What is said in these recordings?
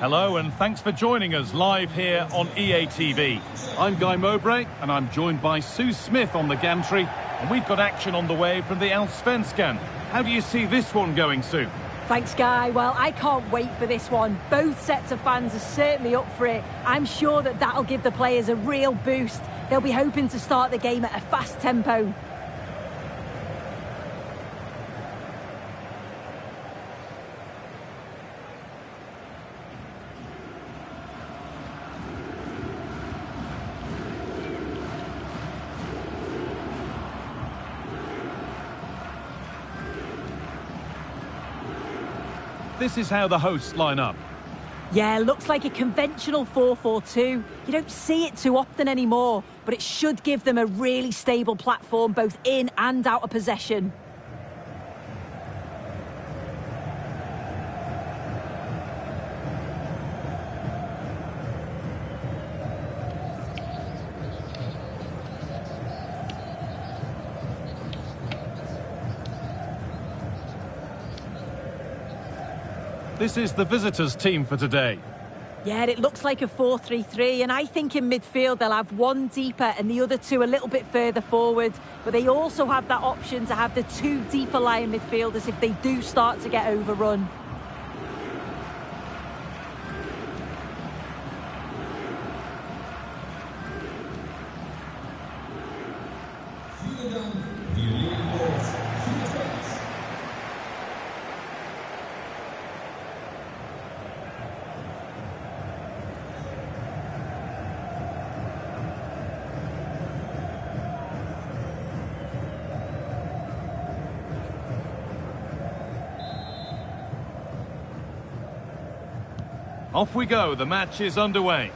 Hello and thanks for joining us live here on EA TV. I'm Guy Mowbray and I'm joined by Sue Smith on the gantry, and we've got action on the way from the Allsvenskan. How do you see this one going, Sue? Thanks, Guy. Well, I can't wait for this one. Both sets of fans are certainly up for it. I'm sure that'll give the players a real boost. They'll be hoping to start the game at a fast tempo. This is how the hosts line up. Yeah, looks like a conventional 4-4-2. You don't see it too often anymore, but it should give them a really stable platform both in and out of possession. This is the visitors' team for today. Yeah, it looks like a 4-3-3, and I think in midfield they'll have one deeper and the other two a little bit further forward. But they also have that option to have the two deeper lying midfielders if they do start to get overrun. Off we go, the match is underway.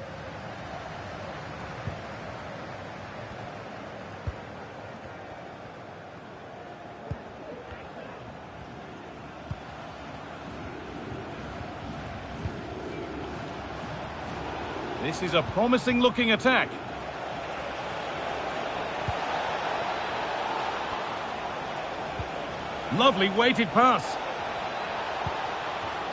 This is a promising looking attack. Lovely weighted pass.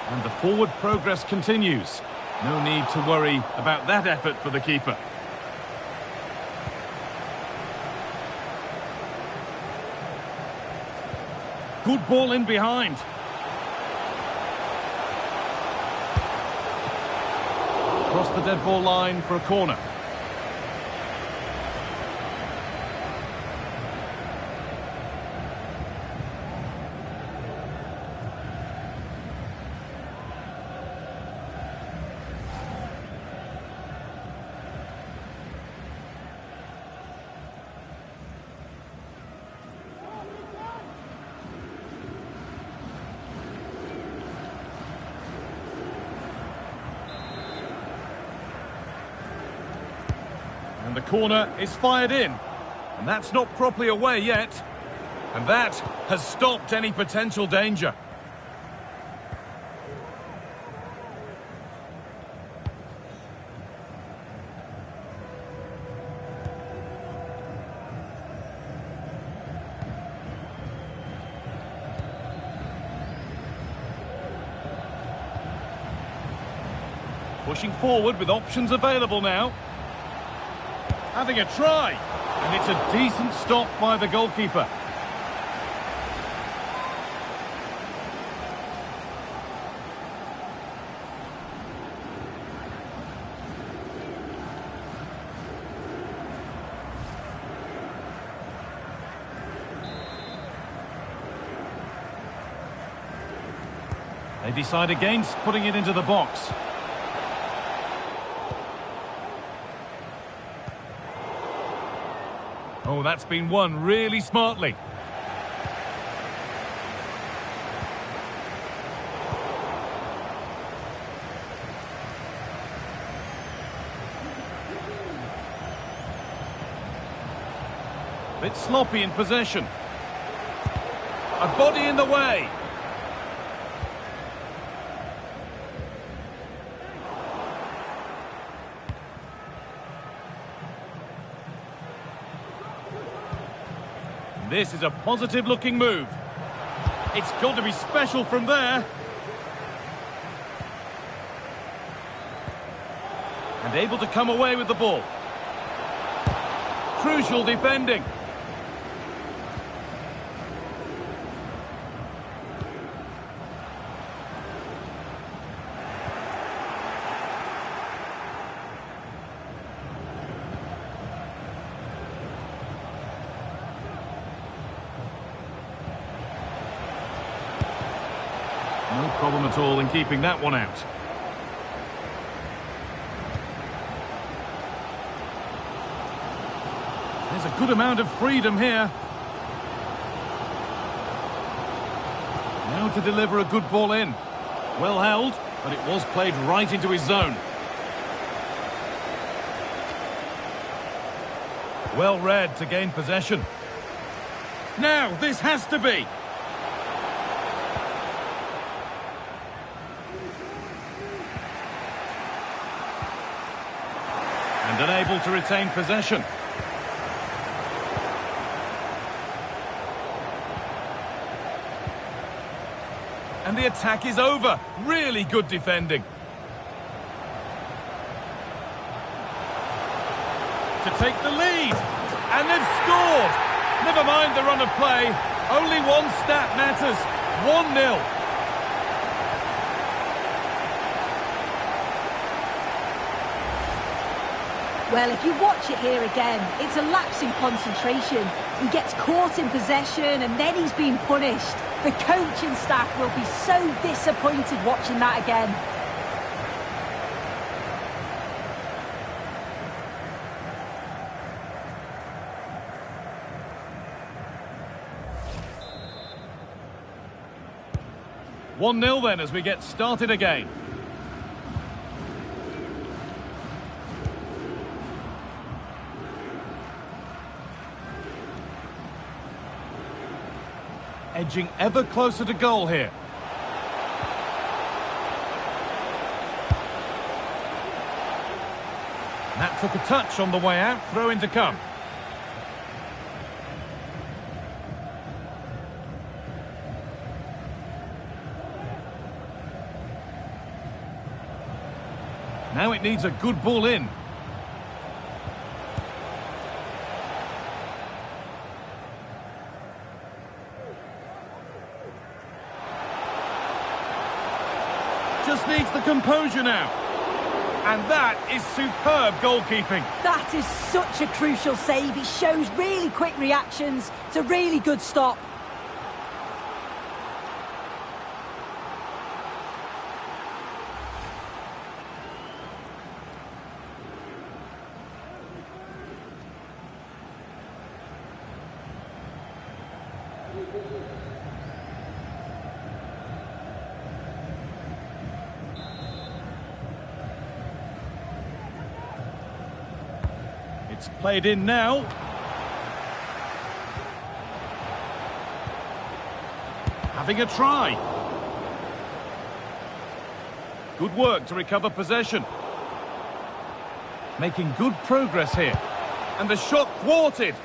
And the forward progress continues. No need to worry about that effort for the keeper. Good ball in behind. Across the dead ball line for a corner. And the corner is fired in. And that's not properly away yet. And that has stopped any potential danger. Pushing forward with options available now. Having a try, and it's a decent stop by the goalkeeper. They decide against putting it into the box. Oh, that's been won really smartly. Bit sloppy in possession. A body in the way. This is a positive-looking move. It's got to be special from there. And able to come away with the ball. Crucial defending. No problem at all in keeping that one out. There's a good amount of freedom here. Now to deliver a good ball in. Well held, but it was played right into his zone. Well read to gain possession. Now, this has to be. And unable to retain possession. And the attack is over. Really good defending. To take the lead. And they've scored. Never mind the run of play. Only one stat matters. 1-0. Well, if you watch it here again, it's a lapse in concentration. He gets caught in possession and then he's being punished. The coaching staff will be so disappointed watching that again. One 0 then as we get started again. Edging ever closer to goal here. That took a touch on the way out, throw in to come. Now it needs a good ball in. Just needs the composure now. And that is superb goalkeeping. That is such a crucial save. It shows really quick reactions. It's a really good stop. It's played in now. Having a try. Good work to recover possession. Making good progress here. And the shot thwarted.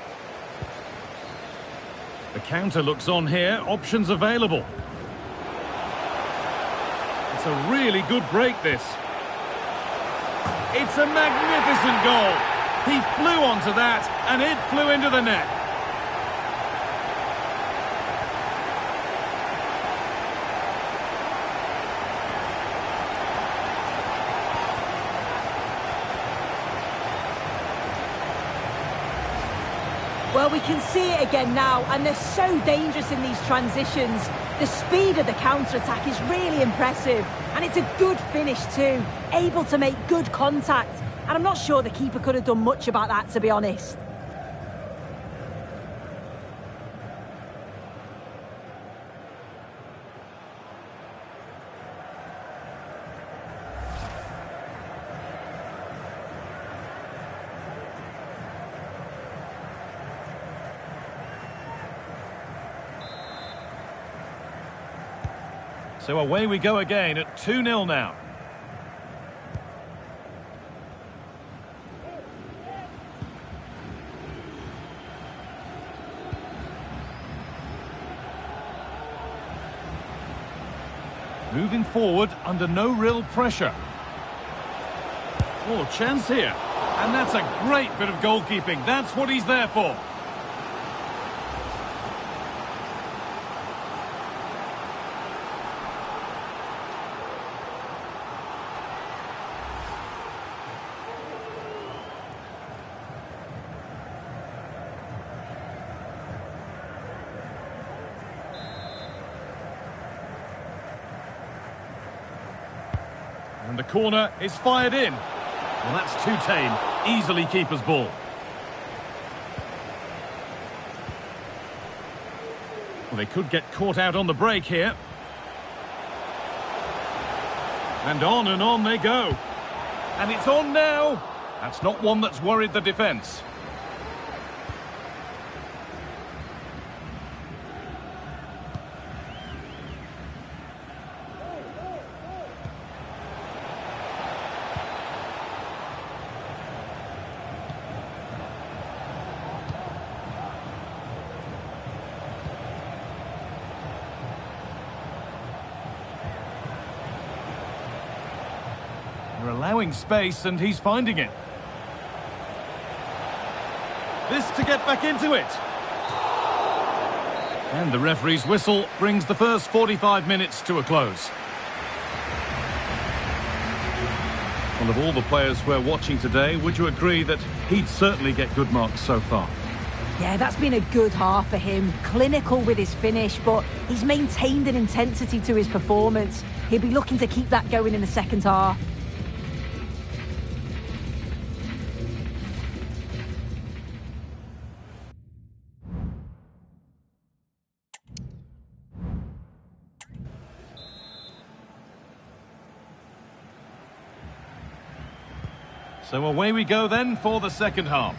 The counter looks on here. Options available. It's a really good break, this. It's a magnificent goal. He flew onto that, and it flew into the net. Well, we can see it again now, and they're so dangerous in these transitions. The speed of the counter-attack is really impressive, and it's a good finish too, able to make good contact. And I'm not sure the keeper could have done much about that, to be honest. So away we go again at 2-0 now. Moving forward under no real pressure. Oh, chance here. And that's a great bit of goalkeeping. That's what he's there for. And the corner is fired in. Well, that's too tame. Easily keeper's ball. Well, they could get caught out on the break here. And on they go. And it's on now. That's not one that's worried the defence. They're allowing space and he's finding it. This to get back into it. And the referee's whistle brings the first 45 minutes to a close. Well, of all the players we're watching today, would you agree that he'd certainly get good marks so far? Yeah, that's been a good half for him. Clinical with his finish, but he's maintained an intensity to his performance. He'll be looking to keep that going in the second half. So away we go then for the second half.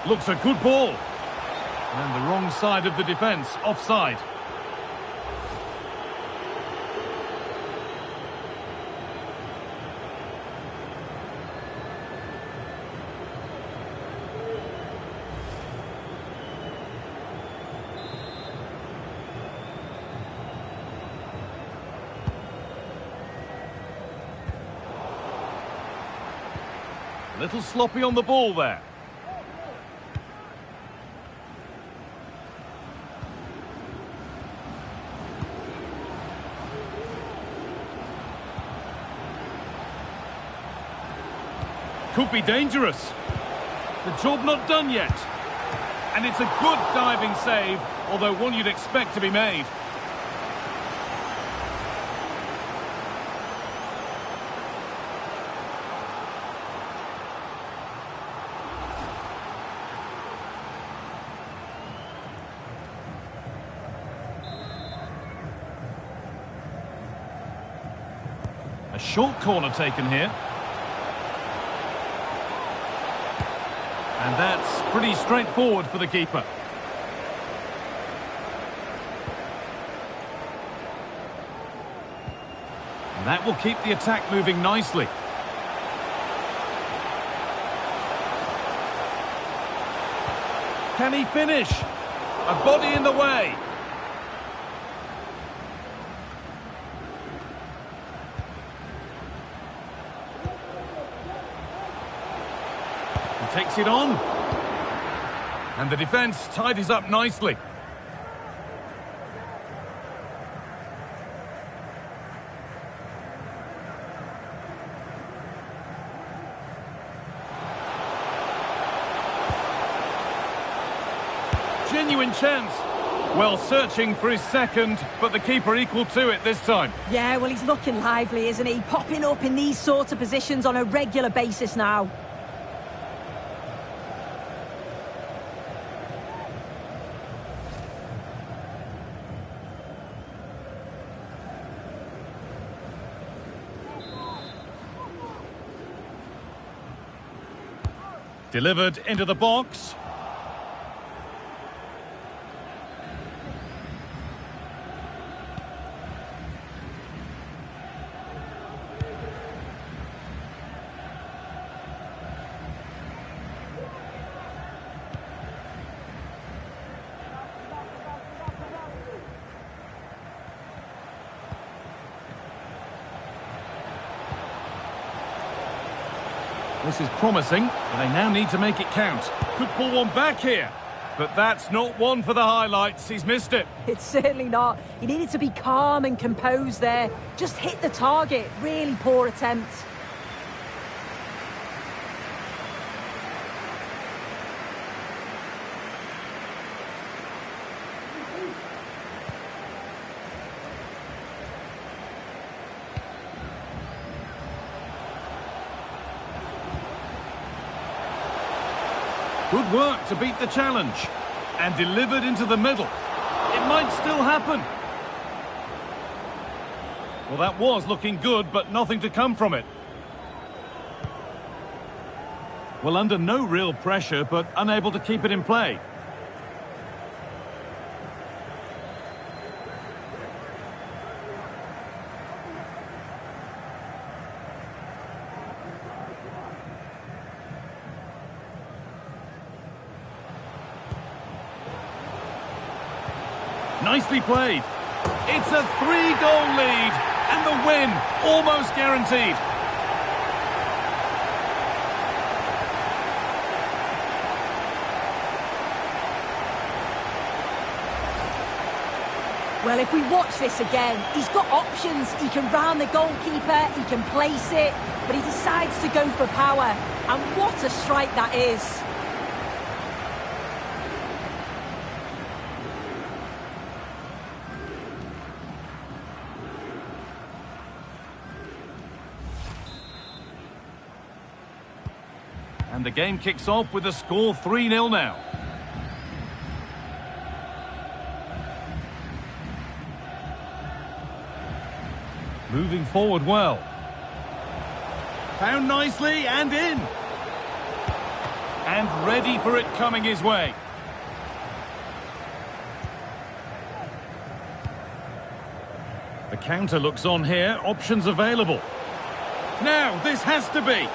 Looks a good ball. And the wrong side of the defence, offside. Little sloppy on the ball there. Could be dangerous. The job not done yet. And it's a good diving save, although one you'd expect to be made. A short corner taken here. And that's pretty straightforward for the keeper. And that will keep the attack moving nicely. Can he finish? A body in the way. Takes it on. And the defence tidies up nicely. Genuine chance. Well, searching for his second, but the keeper equal to it this time. Yeah, well, he's looking lively, isn't he? Popping up in these sorts of positions on a regular basis now. Delivered into the box. This is promising, but they now need to make it count. Could pull one back here. But that's not one for the highlights. He's missed it. It's certainly not. He needed to be calm and composed there. Just hit the target. Really poor attempt. Good work to beat the challenge. And delivered into the middle. It might still happen. Well, that was looking good, but nothing to come from it. Well, under no real pressure, but unable to keep it in play. Nicely played. It's a 3-goal lead, and the win almost guaranteed. Well, if we watch this again, he's got options. He can round the goalkeeper, he can place it, but he decides to go for power. And what a strike that is. And the game kicks off with the score 3-0 now. Moving forward well. Found nicely and in. And ready for it coming his way. The counter looks on here. Options available. Now, this has to be.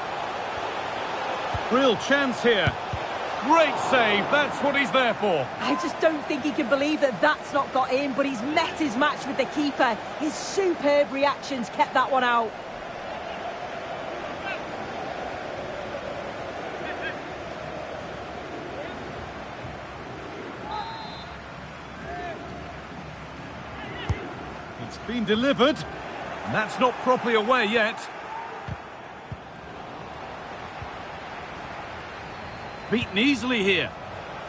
Real chance here. Great save. That's what he's there for. I just don't think he can believe that that's not got in, but he's met his match with the keeper. His superb reactions kept that one out. It's been delivered, and that's not properly away yet. Beaten easily here.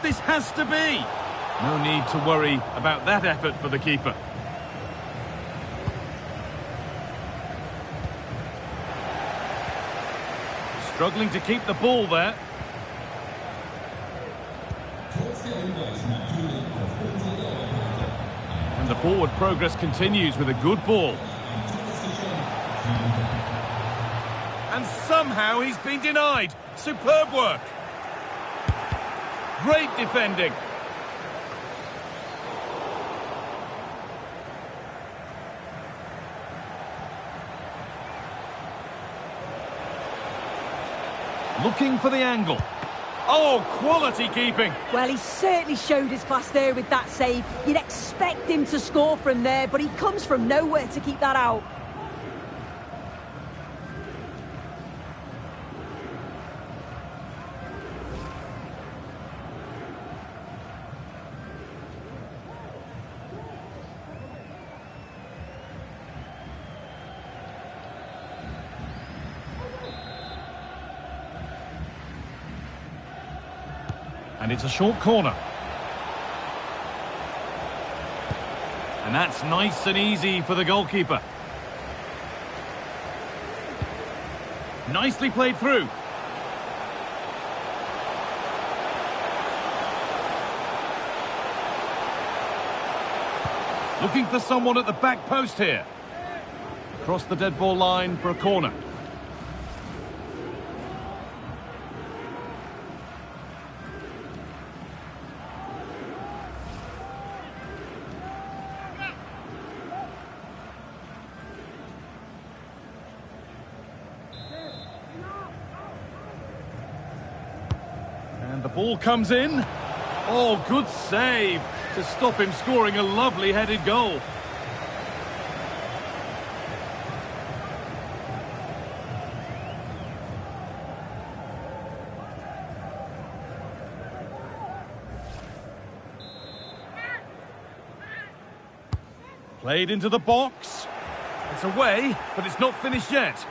This has to be. No need to worry about that effort for the keeper. Struggling to keep the ball there. And the forward progress continues with a good ball. And somehow he's been denied. Superb work. Great defending. Looking for the angle. Oh, quality keeping. Well, he certainly showed his class there with that save. You'd expect him to score from there, but he comes from nowhere to keep that out. And it's a short corner. And that's nice and easy for the goalkeeper. Nicely played through. Looking for someone at the back post here. Across the dead ball line for a corner. And the ball comes in. Oh, good save to stop him scoring a lovely headed goal. Played into the box. It's away, but it's not finished yet.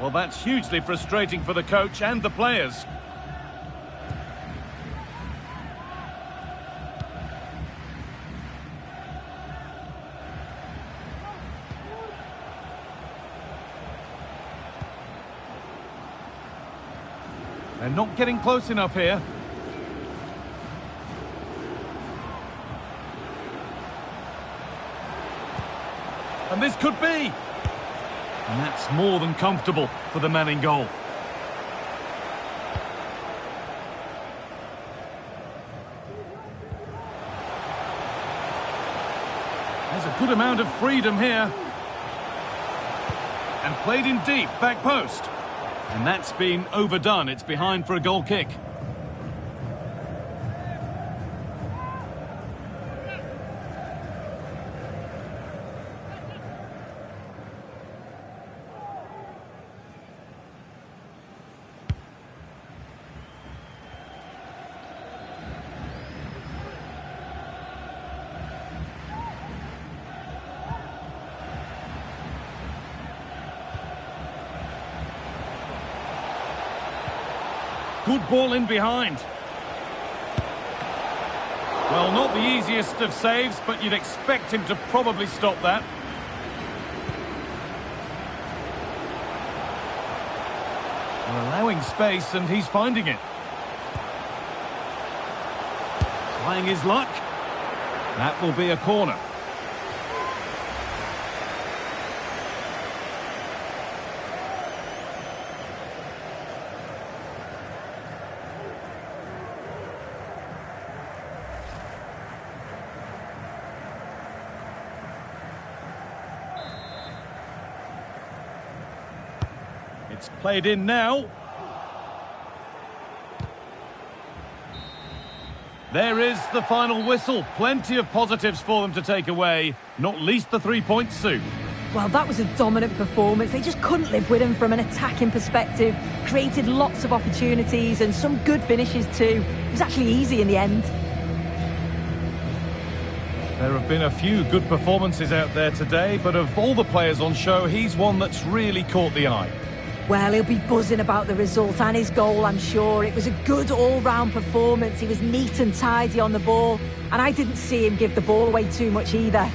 Well, that's hugely frustrating for the coach and the players. They're not getting close enough here. And this could be. And that's more than comfortable for the man in goal. There's a good amount of freedom here. And played in deep, back post. And that's been overdone. It's behind for a goal kick. Good ball in behind. Well, not the easiest of saves, but you'd expect him to probably stop that. They're allowing space, and he's finding it. Trying his luck. That will be a corner. It's played in now. There is the final whistle. Plenty of positives for them to take away, not least the 3 points, Sue. Well, that was a dominant performance. They just couldn't live with him from an attacking perspective. Created lots of opportunities and some good finishes too. It was actually easy in the end. There have been a few good performances out there today, but of all the players on show, he's one that's really caught the eye. Well, he'll be buzzing about the result and his goal, I'm sure. It was a good all-round performance. He was neat and tidy on the ball, and I didn't see him give the ball away too much either.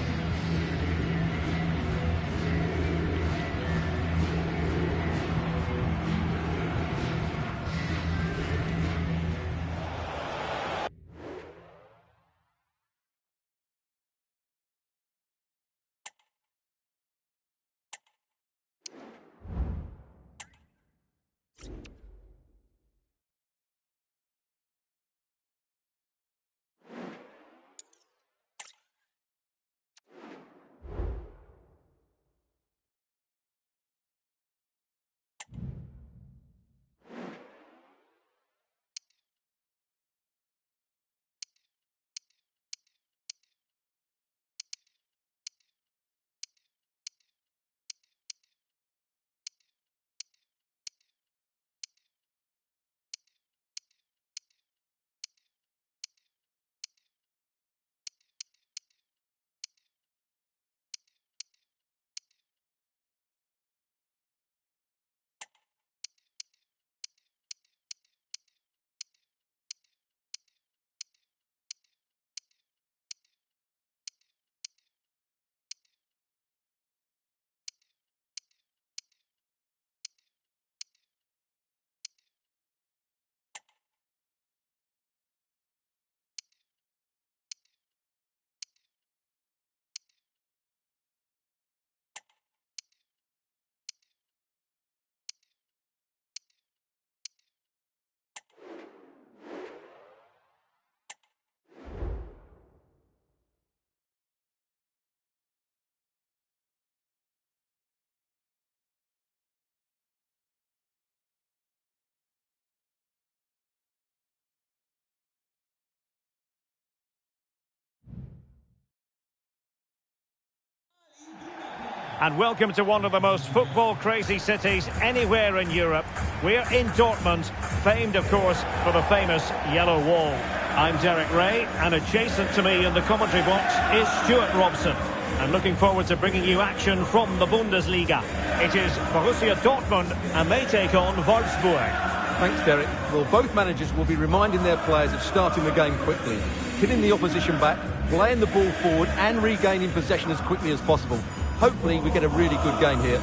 And welcome to one of the most football-crazy cities anywhere in Europe. We're in Dortmund, famed, of course, for the famous Yellow Wall. I'm Derek Ray, and adjacent to me in the commentary box is Stuart Robson. And looking forward to bringing you action from the Bundesliga. It is Borussia Dortmund, and they take on Wolfsburg. Thanks, Derek. Well, both managers will be reminding their players of starting the game quickly, hitting the opposition back, playing the ball forward and regaining possession as quickly as possible. Hopefully we get a really good game here.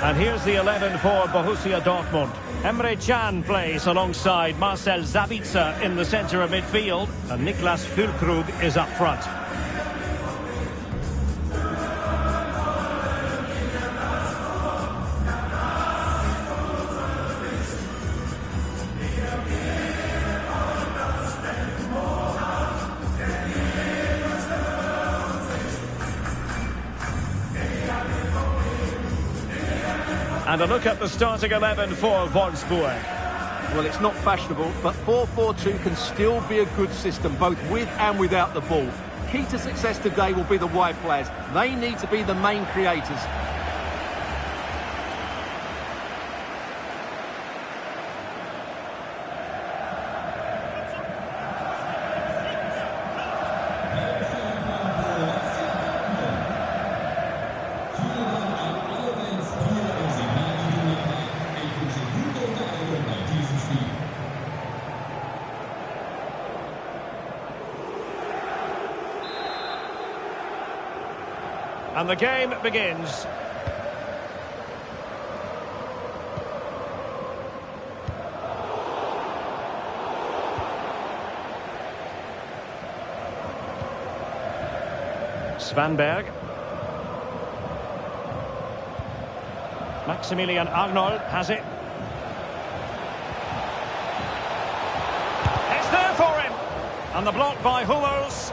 And here's the 11 for Borussia Dortmund. Emre Can plays alongside Marcel Sabitzer in the centre of midfield, and Niklas Füllkrug is up front. And a look at the starting 11 for Wolfsburg. Well, it's not fashionable, but 4-4-2 can still be a good system, both with and without the ball. Key to success today will be the wide players. They need to be the main creators. And the game begins. Svanberg. Maximilian Arnold has it. It's there for him. And the block by Hummels.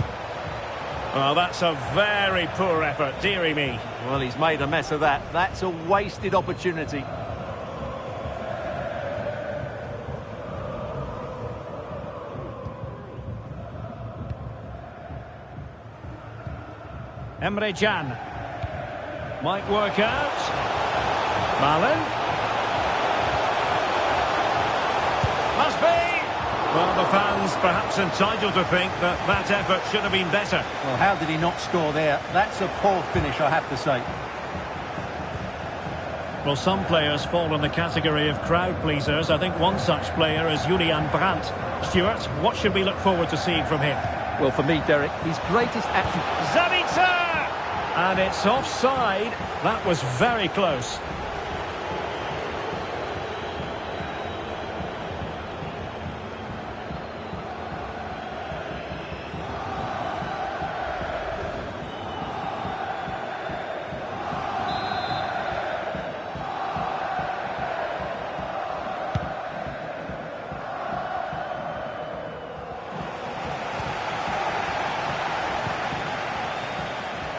Well, that's a very poor effort, dearie me. Well, he's made a mess of that. That's a wasted opportunity. Emre Can. Might work out. Malen. Must be. Well, the fans perhaps entitled to think that that effort should have been better. Well, how did he not score there? That's a poor finish, I have to say. Well, some players fall in the category of crowd pleasers. I think one such player is Julian Brandt. Stuart, what should we look forward to seeing from him? Well, for me, Derek, his greatest action... Sabitzer! And it's offside. That was very close.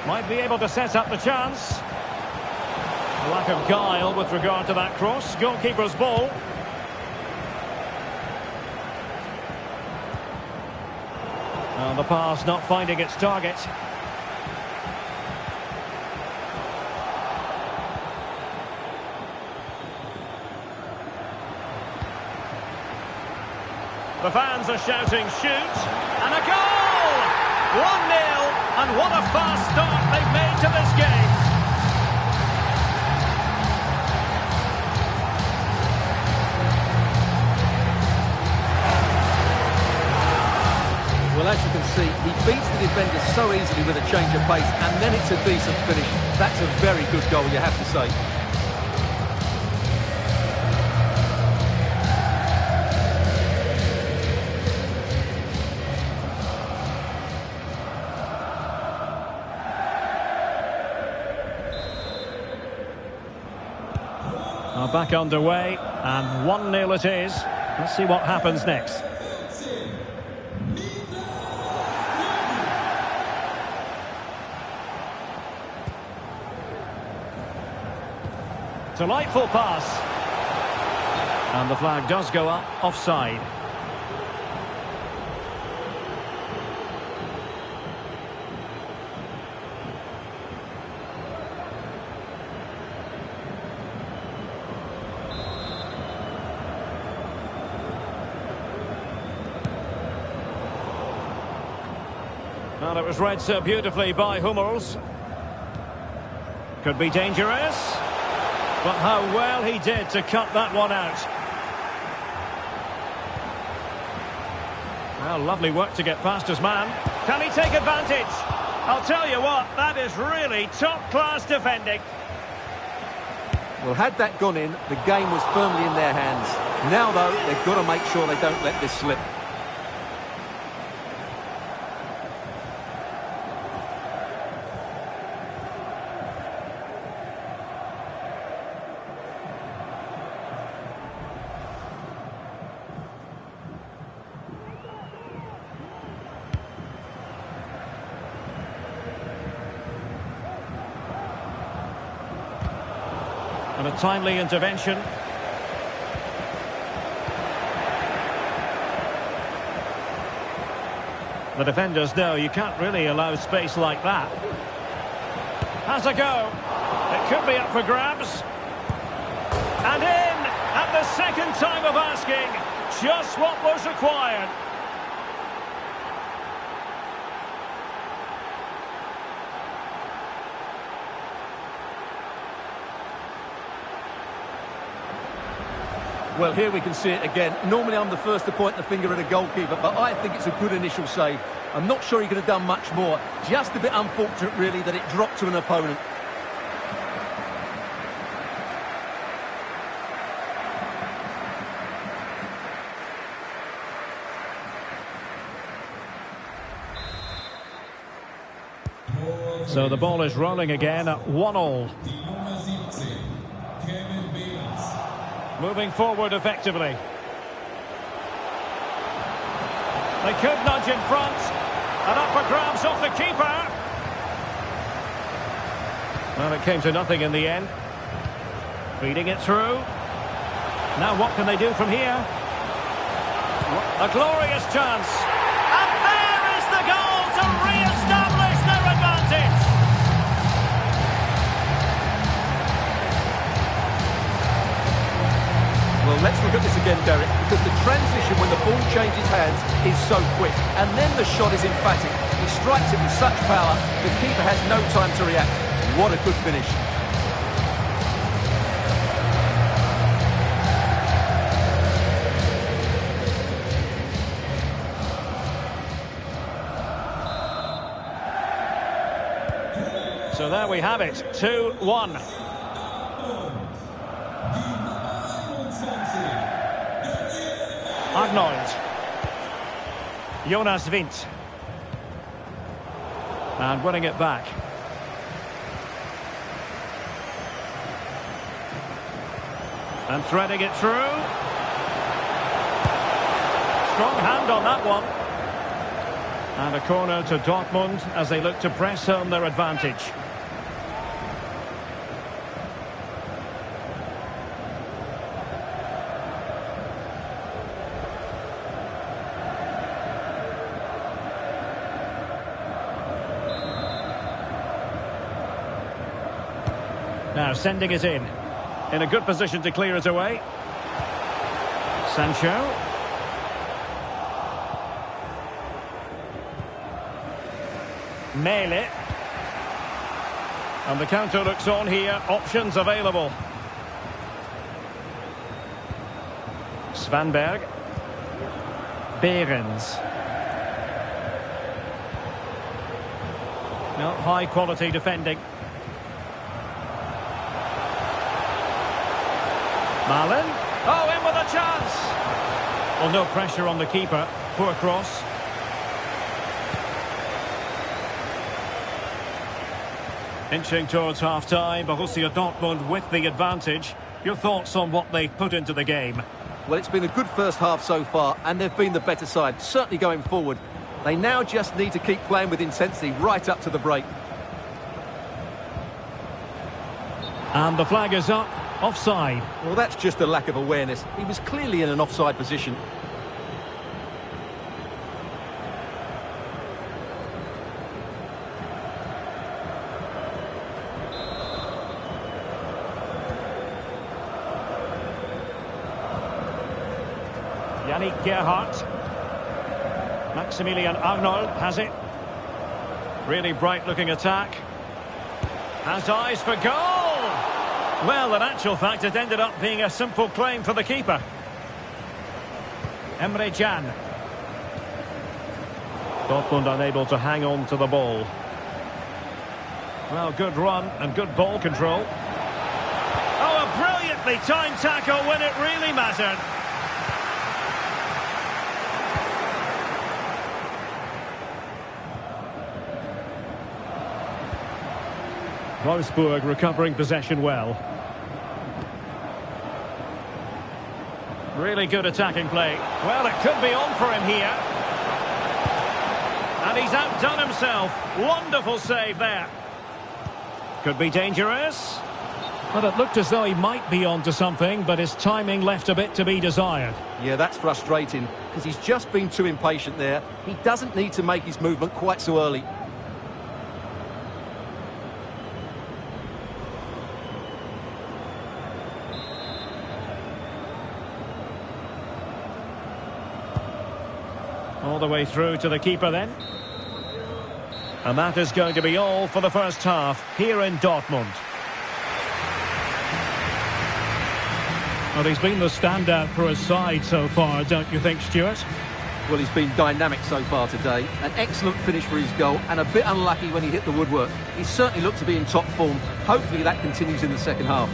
Might be able to set up the chance. A lack of guile with regard to that cross. Goalkeeper's ball. And the pass not finding its target. The fans are shouting, shoot, and a goal! 1-0. And what a fast start they've made to this game. Well, as you can see, he beats the defender so easily with a change of pace, and then it's a decent finish. That's a very good goal, you have to say. Back underway, and 1-0 it is. Let's see what happens next. Delightful pass. And the flag does go up, offside. Well, it was read so beautifully by Hummels. Could be dangerous. But how well he did to cut that one out. Well, lovely work to get past his man. Can he take advantage? I'll tell you what, that is really top-class defending. Well, had that gone in, the game was firmly in their hands. Now, though, they've got to make sure they don't let this slip. And a timely intervention. The defenders know you can't really allow space like that. Has a go. It could be up for grabs. And in at the second time of asking. Just what was required. Well, here we can see it again. Normally I'm the first to point the finger at a goalkeeper, but I think it's a good initial save. I'm not sure he could have done much more. Just a bit unfortunate, really, that it dropped to an opponent. So the ball is rolling again at 1-1. Moving forward effectively. They could nudge in front. And up for grabs off the keeper. Well, it came to nothing in the end. Feeding it through. Now what can they do from here? A glorious chance. And there is the goal to re-establish their advantage. Well, let's look at this again, Derek, because the transition when the ball changes hands is so quick. And then the shot is emphatic. He strikes it with such power, the keeper has no time to react. What a good finish. So there we have it, 2-1. Arnold. Jonas Wind. And winning it back. And threading it through. Strong hand on that one. And a corner to Dortmund as they look to press home their advantage. Now sending it in a good position to clear it away. Sancho. Mele. And the counter looks on here, options available. Svanberg. Behrens. No, high quality defending. Malen. Oh, in with a chance. Well, no pressure on the keeper. Poor cross. Inching towards half-time, Borussia Dortmund with the advantage. Your thoughts on what they've put into the game? Well, it's been a good first half so far, and they've been the better side, certainly going forward. They now just need to keep playing with intensity right up to the break. And the flag is up. Offside. Well, that's just a lack of awareness. He was clearly in an offside position. Yannick Gerhardt. Maximilian Arnold has it. Really bright-looking attack. Has eyes for goal! Well, in actual fact, it ended up being a simple claim for the keeper. Emre Can. Dortmund unable to hang on to the ball. Well, good run and good ball control. Oh, a brilliantly timed tackle when it really mattered. Wolfsburg recovering possession well. Really good attacking play. Well, it could be on for him here. And he's outdone himself. Wonderful save there. Could be dangerous. Well, it looked as though he might be onto something, but his timing left a bit to be desired. Yeah, that's frustrating, because he's just been too impatient there. He doesn't need to make his movement quite so early. All the way through to the keeper then. And that is going to be all for the first half here in Dortmund. Well, he's been the standout for his side so far, don't you think, Stuart? Well, he's been dynamic so far today. An excellent finish for his goal and a bit unlucky when he hit the woodwork. He certainly looked to be in top form. Hopefully that continues in the second half.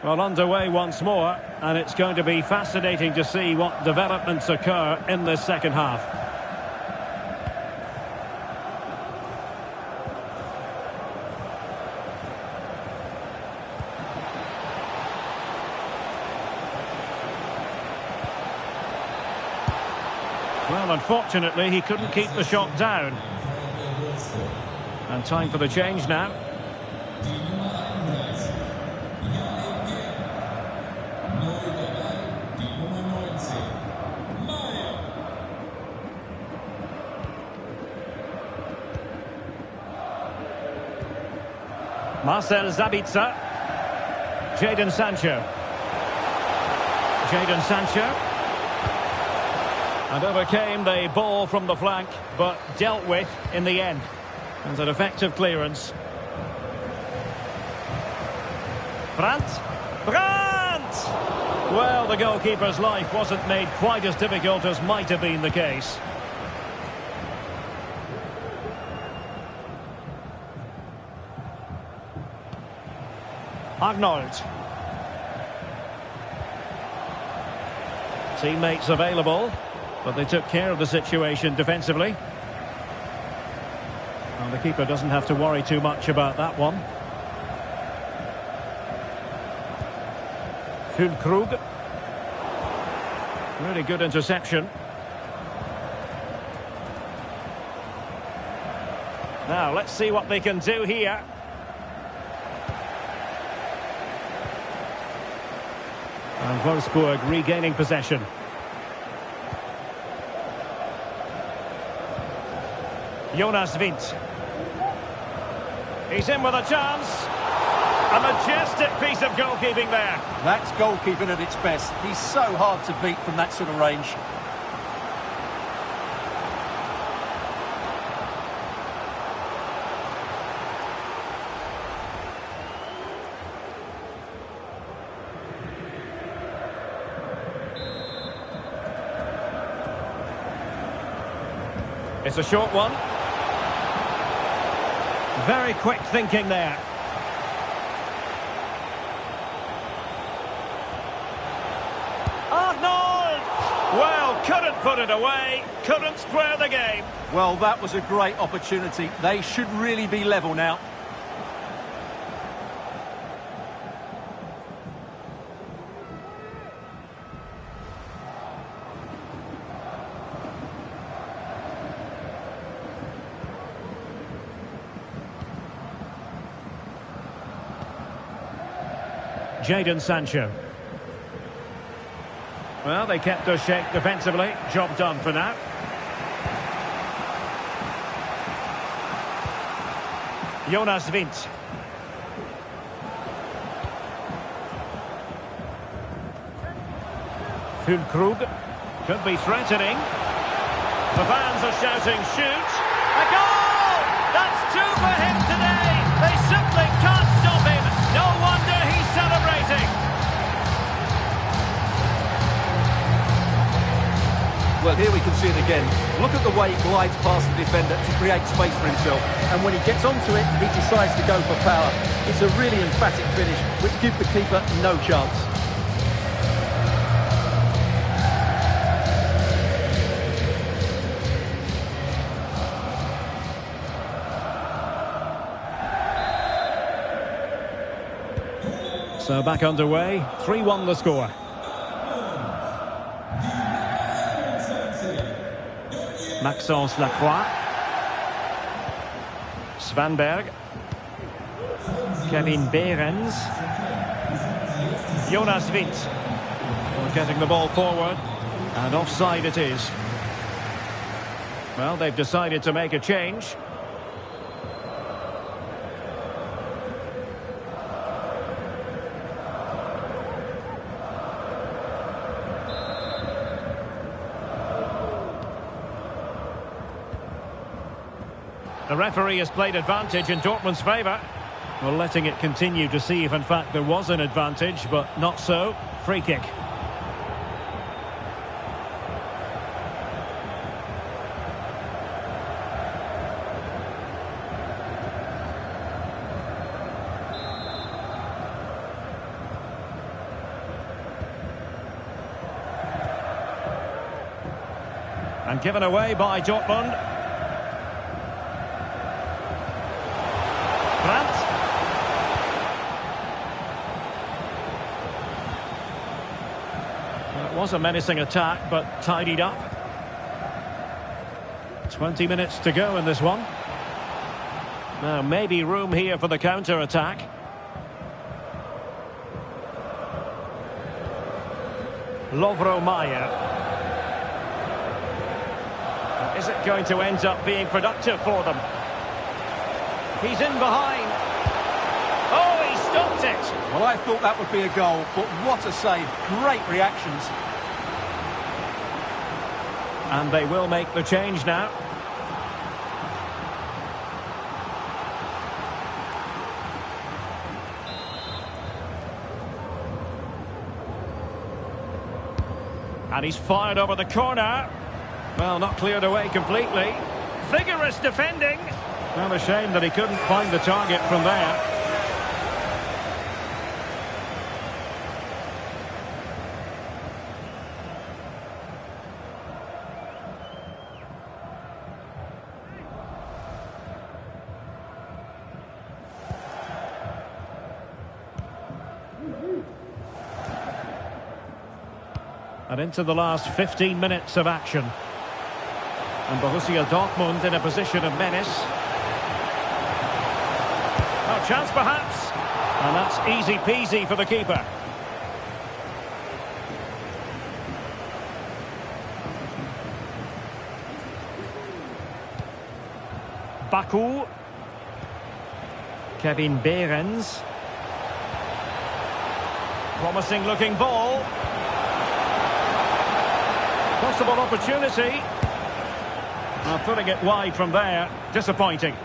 Well, underway once more, and it's going to be fascinating to see what developments occur in this second half. Well, unfortunately, he couldn't keep the shot down. And time for the change now. Marcel Sabitzer. Jadon Sancho. Jadon Sancho. And overcame the ball from the flank, but dealt with in the end. And an effective clearance. Brandt. Brandt! Well, the goalkeeper's life wasn't made quite as difficult as might have been the case. Arnold. Teammates available, but they took care of the situation defensively. And the keeper doesn't have to worry too much about that one. Füllkrug. Really good interception. Now, let's see what they can do here. And Wolfsburg regaining possession. Jonas Wind. He's in with a chance. A majestic piece of goalkeeping there. That's goalkeeping at its best. He's so hard to beat from that sort of range. It's a short one. Very quick thinking there. Arnold! Well, couldn't put it away, couldn't square the game. Well, that was a great opportunity. They should really be level now. Jadon Sancho. Well, they kept us shape defensively. Job done for now. Jonas Wind. Füllkrug could be threatening. The fans are shouting, shoot! A goal! That's two for him today! They simply can't stop him! No wonder he's celebrating! Well, here we can see it again. Look at the way he glides past the defender to create space for himself. And when he gets onto it, he decides to go for power. It's a really emphatic finish, which gives the keeper no chance. So back underway, 3-1 the score. Maxence Lacroix. Svanberg. Kevin Behrens. Jonas Wind. Getting the ball forward. And offside it is. Well, they've decided to make a change. The referee has played advantage in Dortmund's favour. Well, letting it continue to see if in fact there was an advantage, but not so. Free kick. And given away by Dortmund. Brandt. Well, it was a menacing attack, but tidied up. 20 minutes to go in this one. Now, maybe room here for the counter-attack. Lovro Mayer. Is it going to end up being productive for them? He's in behind. Oh, he stopped it. Well, I thought that would be a goal, but what a save. Great reactions. And they will make the change now. And he's fired over the corner. Well, not cleared away completely. Vigorous defending. Well, a shame that he couldn't find the target from there. And into the last 15 minutes of action. And Borussia Dortmund in a position of menace. Oh, chance perhaps. And that's easy peasy for the keeper. Baku. Kevin Behrens. Promising looking ball. Possible opportunity. Putting it wide from there. Disappointing.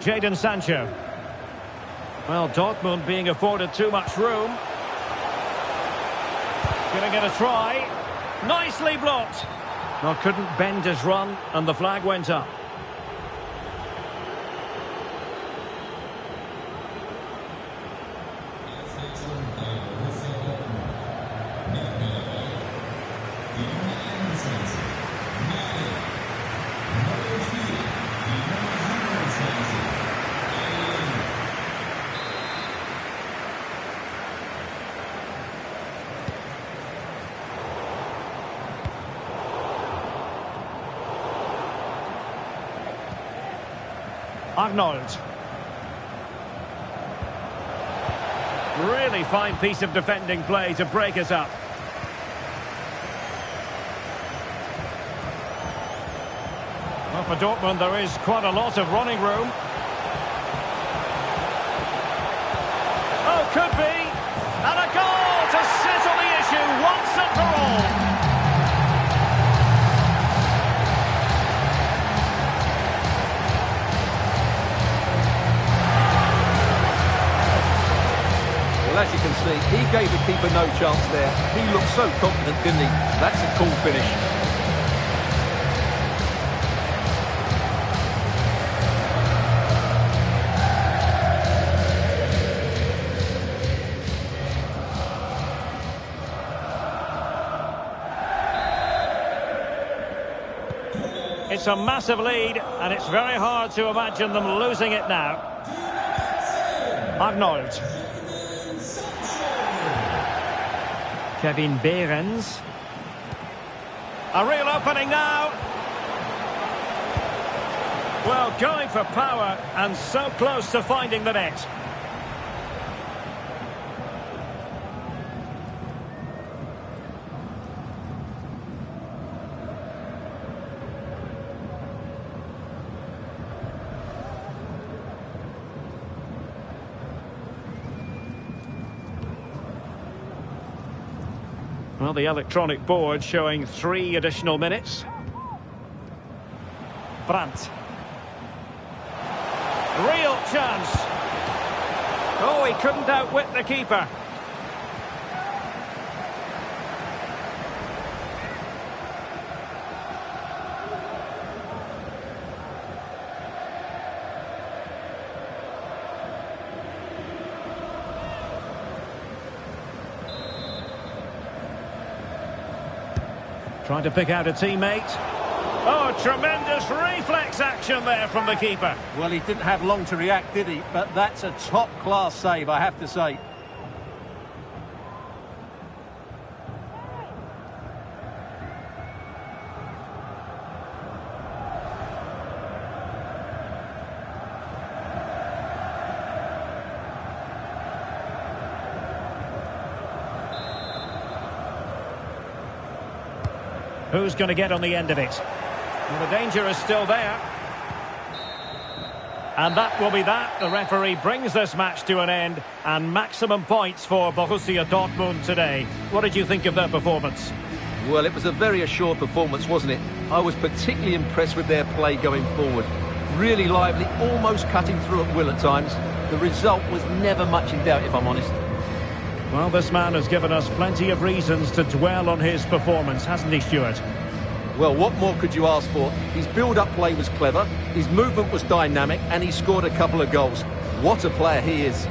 Jadon Sancho. Well, Dortmund being afforded too much room. Gonna get a try. Nicely blocked. Well, couldn't bend his run, and the flag went up. Arnold. Really fine piece of defending play to break us up. Well, for Dortmund, there is quite a lot of running room. Oh, could be. And a goal to settle the issue once and for all. Well, as you can see, he gave the keeper no chance there. He looked so confident, didn't he? That's a cool finish. It's a massive lead, and it's very hard to imagine them losing it now. Arnold. Kevin Behrens. A real opening now. Well, going for power, and so close to finding the net. Well, the electronic board showing 3 additional minutes. Brandt. Real chance. Oh, he couldn't outwit the keeper. Trying to pick out a teammate. Oh, tremendous reflex action there from the keeper. Well, he didn't have long to react, did he? But that's a top-class save, I have to say. Who's going to get on the end of it? Well, the danger is still there. And that will be that. The referee brings this match to an end. And maximum points for Borussia Dortmund today. What did you think of their performance? Well, it was a very assured performance, wasn't it? I was particularly impressed with their play going forward. Really lively, almost cutting through at will at times. The result was never much in doubt, if I'm honest. Well, this man has given us plenty of reasons to dwell on his performance, hasn't he, Stuart? Well, what more could you ask for? His build-up play was clever, his movement was dynamic, and he scored a couple of goals. What a player he is.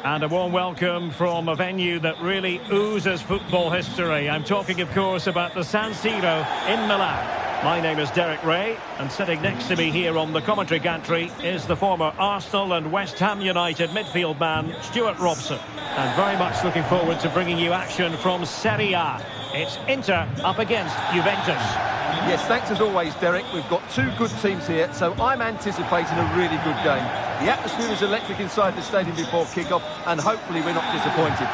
And a warm welcome from a venue that really oozes football history. I'm talking, of course, about the San Siro in Milan. My name is Derek Ray, and sitting next to me here on the commentary gantry is the former Arsenal and West Ham United midfield man, Stuart Robson. And very much looking forward to bringing you action from Serie A. It's Inter up against Juventus. Yes, thanks as always, Derek. We've got two good teams here, so I'm anticipating a really good game. The atmosphere is electric inside the stadium before kick-off, and hopefully we're not disappointed.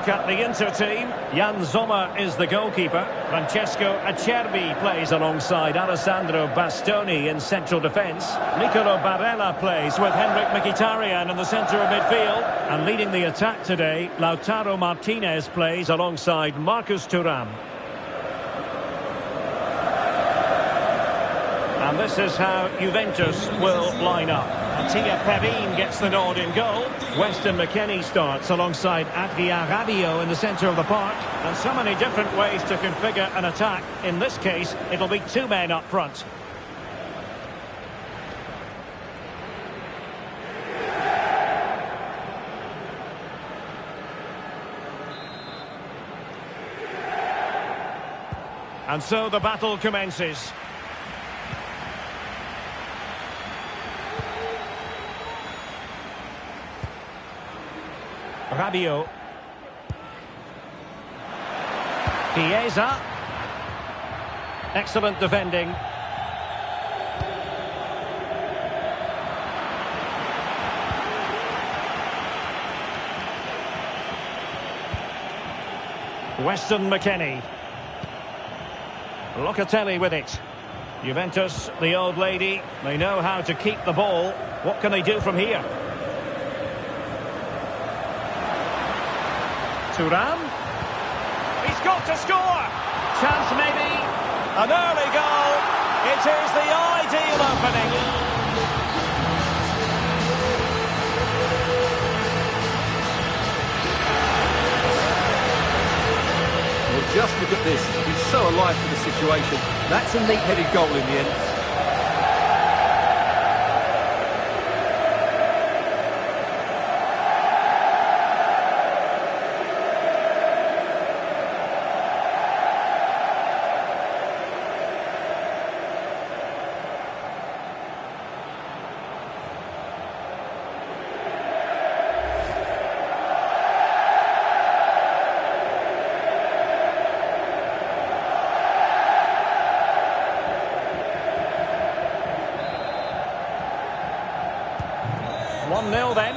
At the Inter team, Jan Sommer is the goalkeeper. Francesco Acerbi plays alongside Alessandro Bastoni in central defence. Nicolo Barella plays with Henrik Mkhitaryan in the centre of midfield. And leading the attack today, Lautaro Martinez plays alongside Marcus Thuram. And this is how Juventus will line up. Mattia Perin gets the nod in goal. Weston McKennie starts alongside Adrien Rabiot in the centre of the park. And so many different ways to configure an attack. In this case, it'll be two men up front. And so the battle commences. Rabiot. Chiesa. Excellent defending. Weston McKennie. Locatelli with it. Juventus, the old lady, they know how to keep the ball. What can they do from here? Thuram. He's got to score. Chance maybe. An early goal. It is the ideal opening. Well, just look at this. He's so alive to the situation. That's a neat-headed goal in the end. Then.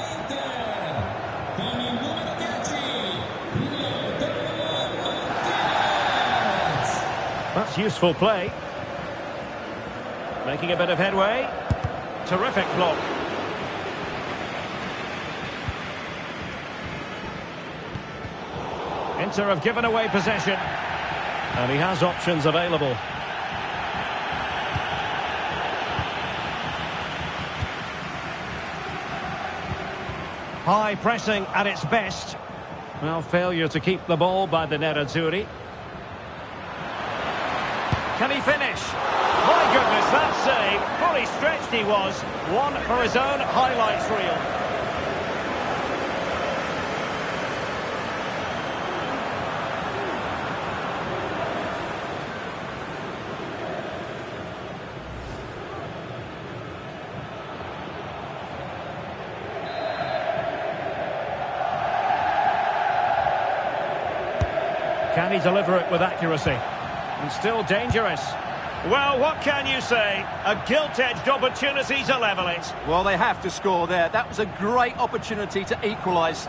That's useful play. Making a bit of headway. Terrific block. Inter have given away possession. And he has options available. High pressing at its best. Well, failure to keep the ball by the Nerazzurri. Can he finish? My goodness, that save. Fully stretched he was. One for his own highlights reel. Can he deliver it with accuracy? And still dangerous. Well, what can you say? A gilt-edged opportunity to level it. Well, they have to score there. That was a great opportunity to equalise.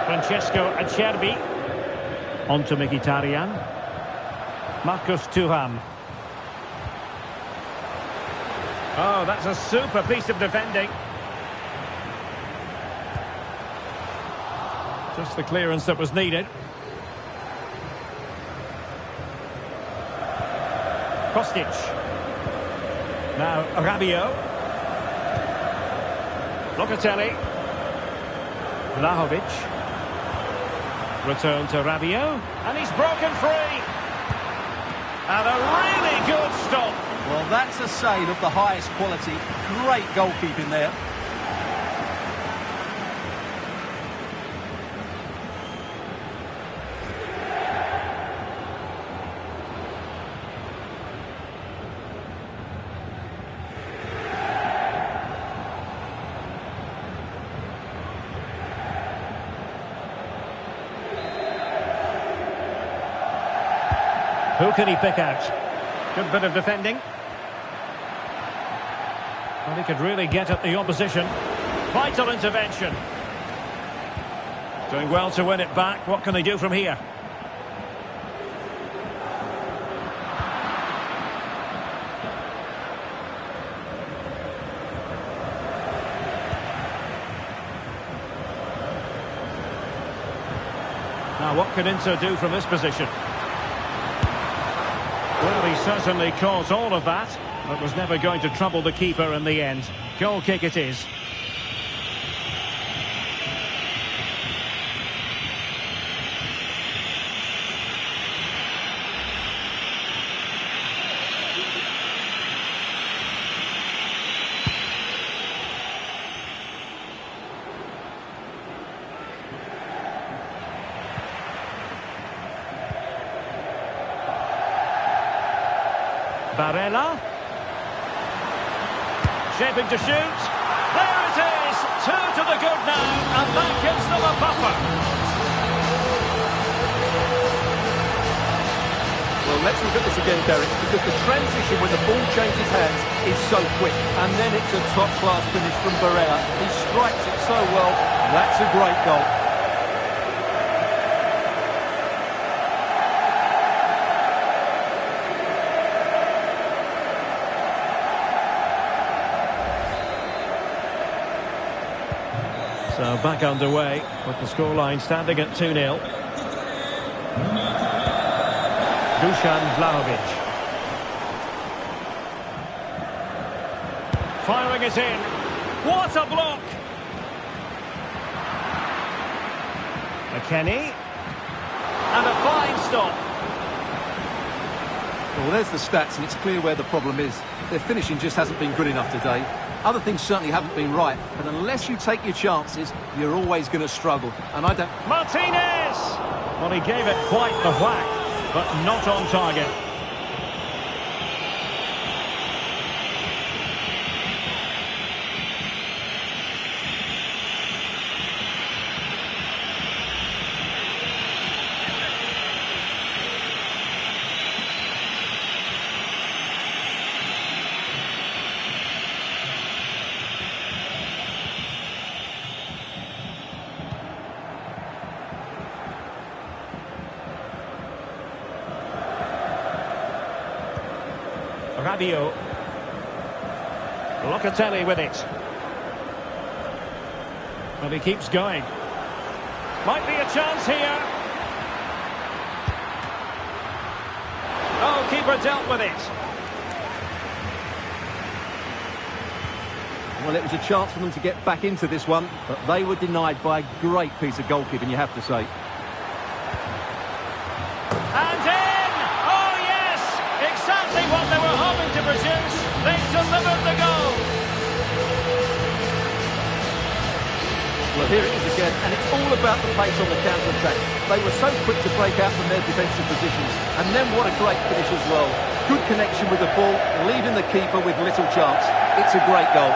Francesco Acerbi. On to Mkhitaryan. Marcus Thuram. Oh, that's a super piece of defending. Just the clearance that was needed. Kostic. Now Rabiot. Locatelli. Vlahovic. Return to Rabiot, and he's broken free. And a really good stop. Well, that's a save of the highest quality. Great goalkeeping there. Who can he pick out? Good bit of defending. Well, he could really get at the opposition. Vital intervention. Doing well to win it back. What can they do from here? Now, what can Inter do from this position? Well, he certainly caused all of that, but was never going to trouble the keeper in the end. Goal kick it is. Barella. Shaping to shoot. There it is! 2 to the good now, and that gives them a buffer. Well, let's look at this again, Derek, because the transition when the ball changes hands is so quick. And then it's a top-class finish from Barella. He strikes it so well. That's a great goal. So back underway with the scoreline standing at 2-0. Dusan Vlahovic. Firing it in. What a block! McKennie. And a fine stop. Well, there's the stats, and it's clear where the problem is. Their finishing just hasn't been good enough today. Other things certainly haven't been right, but unless you take your chances, you're always going to struggle. And I don't... Martinez! Well, he gave it quite the whack, but not on target. Rabiot. Locatelli with it. Well, he keeps going. Might be a chance here. Oh, keeper dealt with it. Well, it was a chance for them to get back into this one, but they were denied by a great piece of goalkeeping, you have to say. And in! Oh, yes! Exactly what they were hoping to produce. They've delivered the goal. Well, here it is again, and it's all about the pace on the counter-attack. They were so quick to break out from their defensive positions, and then what a great finish as well. Good connection with the ball, leaving the keeper with little chance. It's a great goal.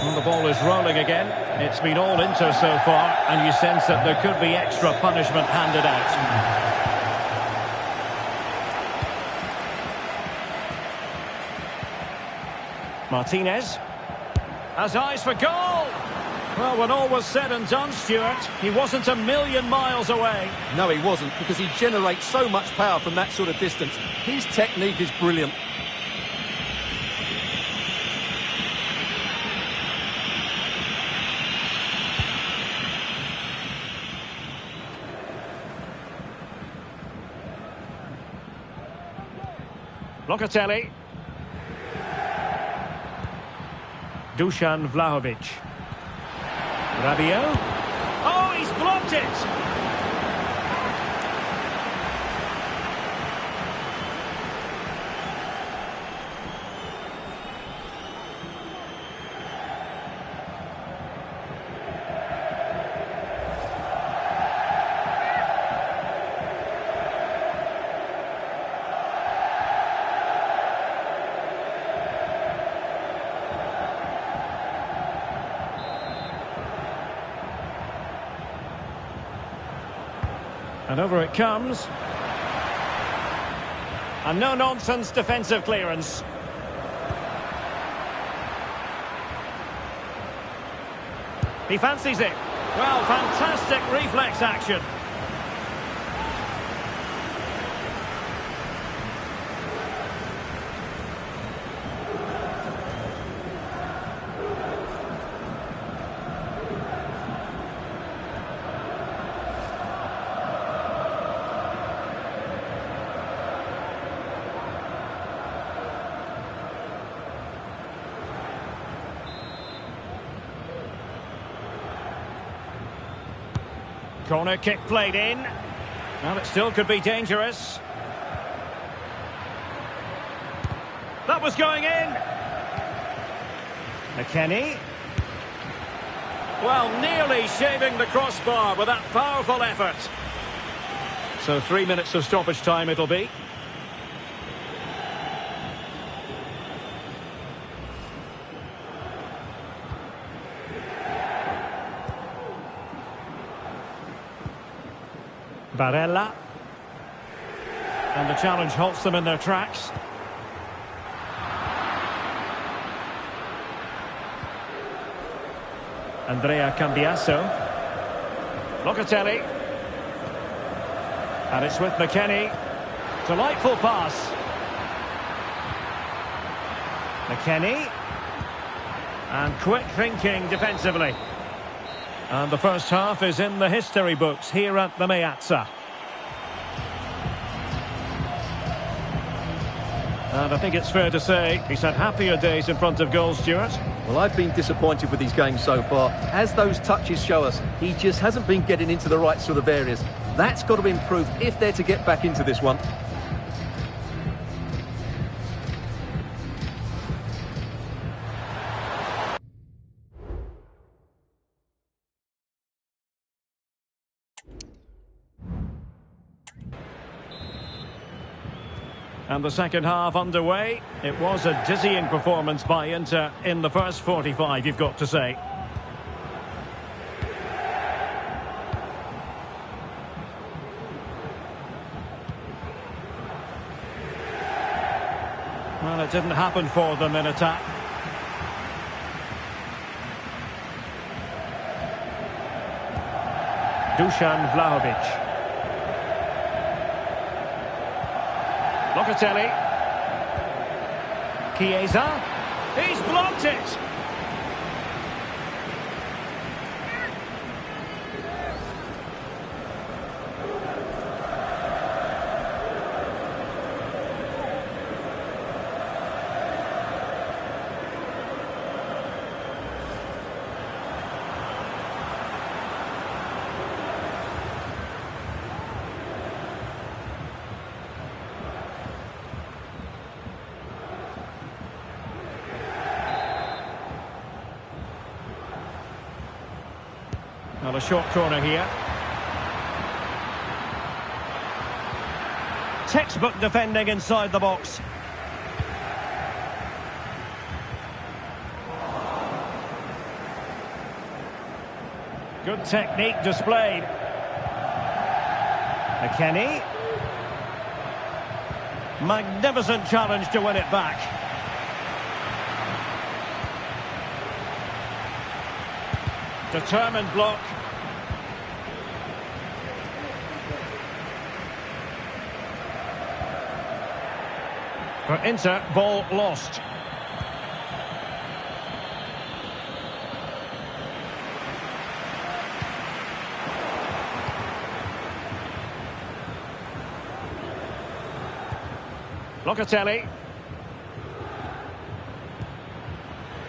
The ball is rolling again. It's been all Inter so far, and you sense that there could be extra punishment handed out. Martinez has eyes for goal. Well, when all was said and done, Stuart, he wasn't a million miles away. No, he wasn't, because he generates so much power from that sort of distance. His technique is brilliant. Locatelli. Dusan Vlahovic. Rabiot. Oh, he's blocked it! And over it comes. And no-nonsense defensive clearance. He fancies it. Well, fantastic reflex action. Corner kick played in. Well, it still could be dangerous. That was going in. McKennie. Well, nearly shaving the crossbar with that powerful effort. So 3 minutes of stoppage time it'll be. Barella. And the challenge halts them in their tracks. Andrea Cambiasso. Locatelli. And it's with McKennie. Delightful pass. McKennie. And quick thinking defensively. And the first half is in the history books here at the Meazza. And I think it's fair to say he's had happier days in front of goal, Stuart. Well, I've been disappointed with his game so far. As those touches show us, he just hasn't been getting into the right sort of areas. That's got to improve if they're to get back into this one. And the second half underway. It was a dizzying performance by Inter in the first 45, you've got to say. Well, it didn't happen for them in attack. Dusan Vlahovic. Locatelli. Chiesa. He's blocked it. Well, a short corner here. Textbook defending inside the box. Good technique displayed. McKennie. Magnificent challenge to win it back. Determined block. For Inter, ball lost. Locatelli.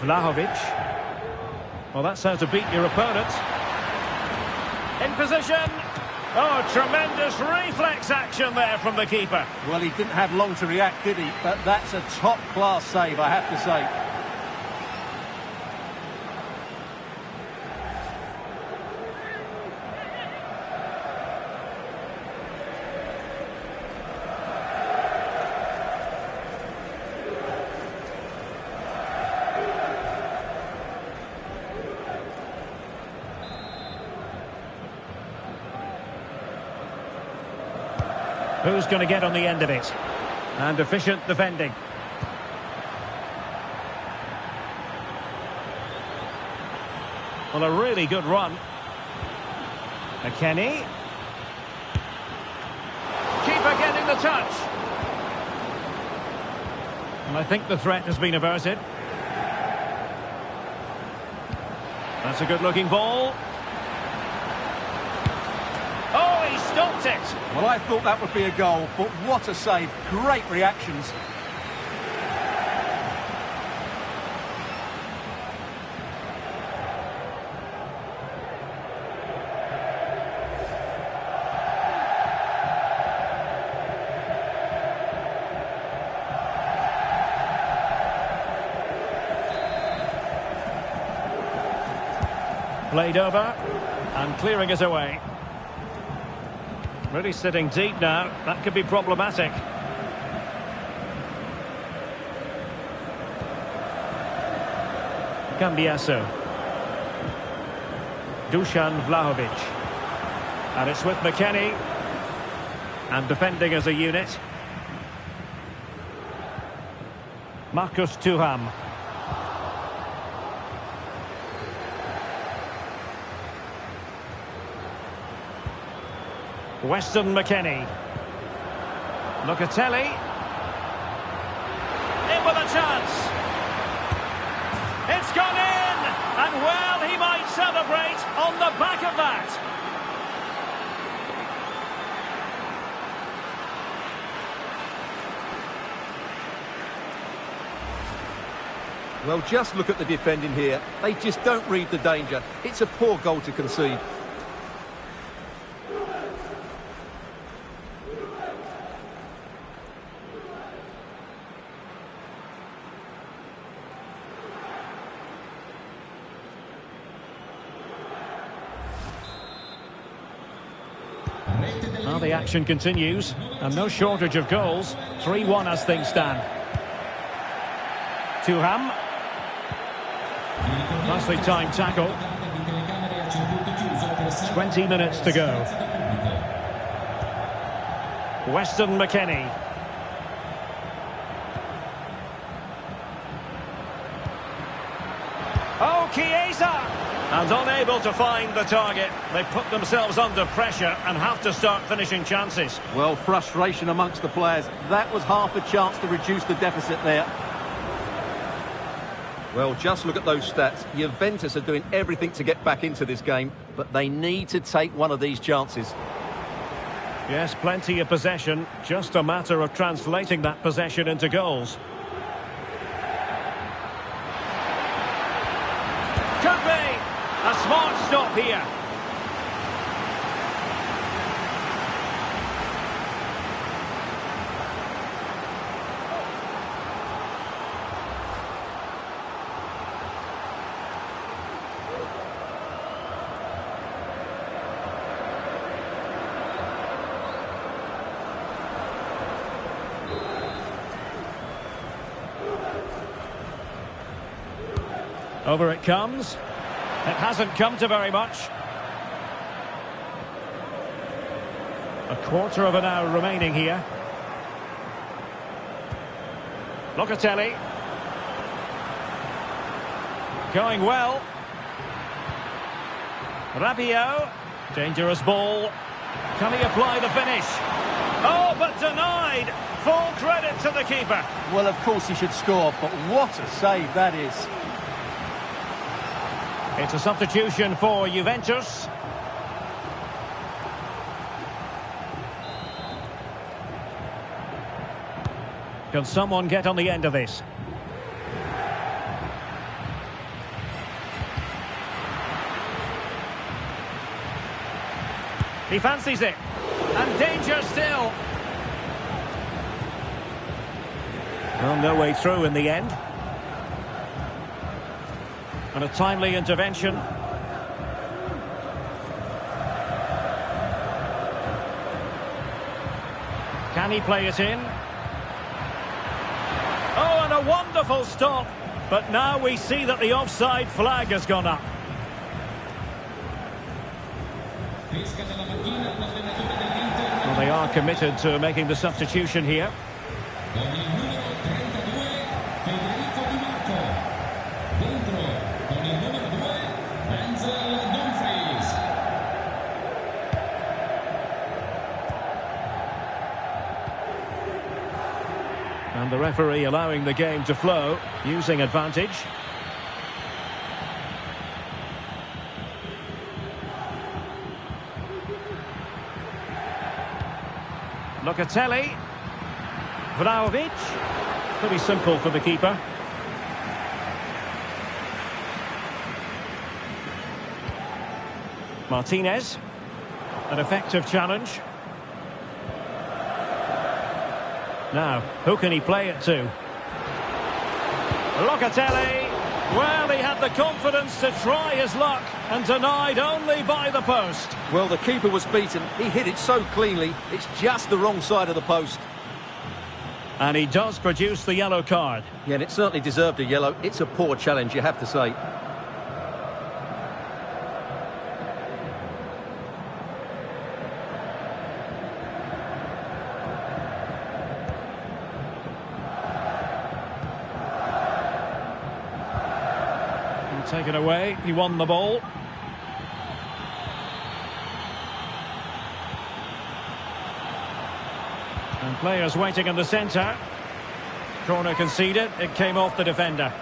Vlahovic. Well, that's how to beat your opponent. In position. Oh, tremendous reflex action there from the keeper. Well, he didn't have long to react, did he? But that's a top-class save, I have to say. Who's going to get on the end of it? And efficient defending. Well, a really good run. McKennie. Keeper getting the touch. And I think the threat has been averted. That's a good-looking ball. Oh, he stopped it. Well, I thought that would be a goal, but what a save. Great reactions. Played over and clearing it away. Really sitting deep now. That could be problematic. Cambiaso. Dusan Vlahovic. And it's with McKennie. And defending as a unit. Marcus Thuram. Weston McKennie. Locatelli. In with a chance. It's gone in! And well, he might celebrate on the back of that. Well, just look at the defending here. They just don't read the danger. It's a poor goal to concede. Well, the action continues, and no shortage of goals. 3-1 as things stand. Thuram. Nicely timed tackle. 20 minutes to go. Weston McKennie. Oh, Chiesa! And unable to find the target. They put themselves under pressure and have to start finishing chances. Well, frustration amongst the players. That was half a chance to reduce the deficit there. Well, just look at those stats. Juventus are doing everything to get back into this game, but they need to take one of these chances. Yes, plenty of possession. Just a matter of translating that possession into goals. Could be a smart stop here. Over it comes. It hasn't come to very much. A quarter of an hour remaining here. Locatelli. Going well. Rabiot. Dangerous ball. Can he apply the finish? Oh, but denied. Full credit to the keeper. Well, of course he should score, but what a save that is. It's a substitution for Juventus. Can someone get on the end of this? He fancies it. And danger still. Well, no way through in the end. And a timely intervention. Can he play it in? Oh, and a wonderful stop. But now we see that the offside flag has gone up. Well, they are committed to making the substitution here. And the referee allowing the game to flow, using advantage. Locatelli. Vlahovic. Pretty simple for the keeper. Martinez. An effective challenge. Now, who can he play it to? Locatelli. Well, he had the confidence to try his luck and denied only by the post. Well, the keeper was beaten. He hit it so cleanly. It's just the wrong side of the post. And he does produce the yellow card. Yeah, and it certainly deserved a yellow. It's a poor challenge, you have to say. Taken away, he won the ball. And players waiting in the centre. Corner conceded, it came off the defender.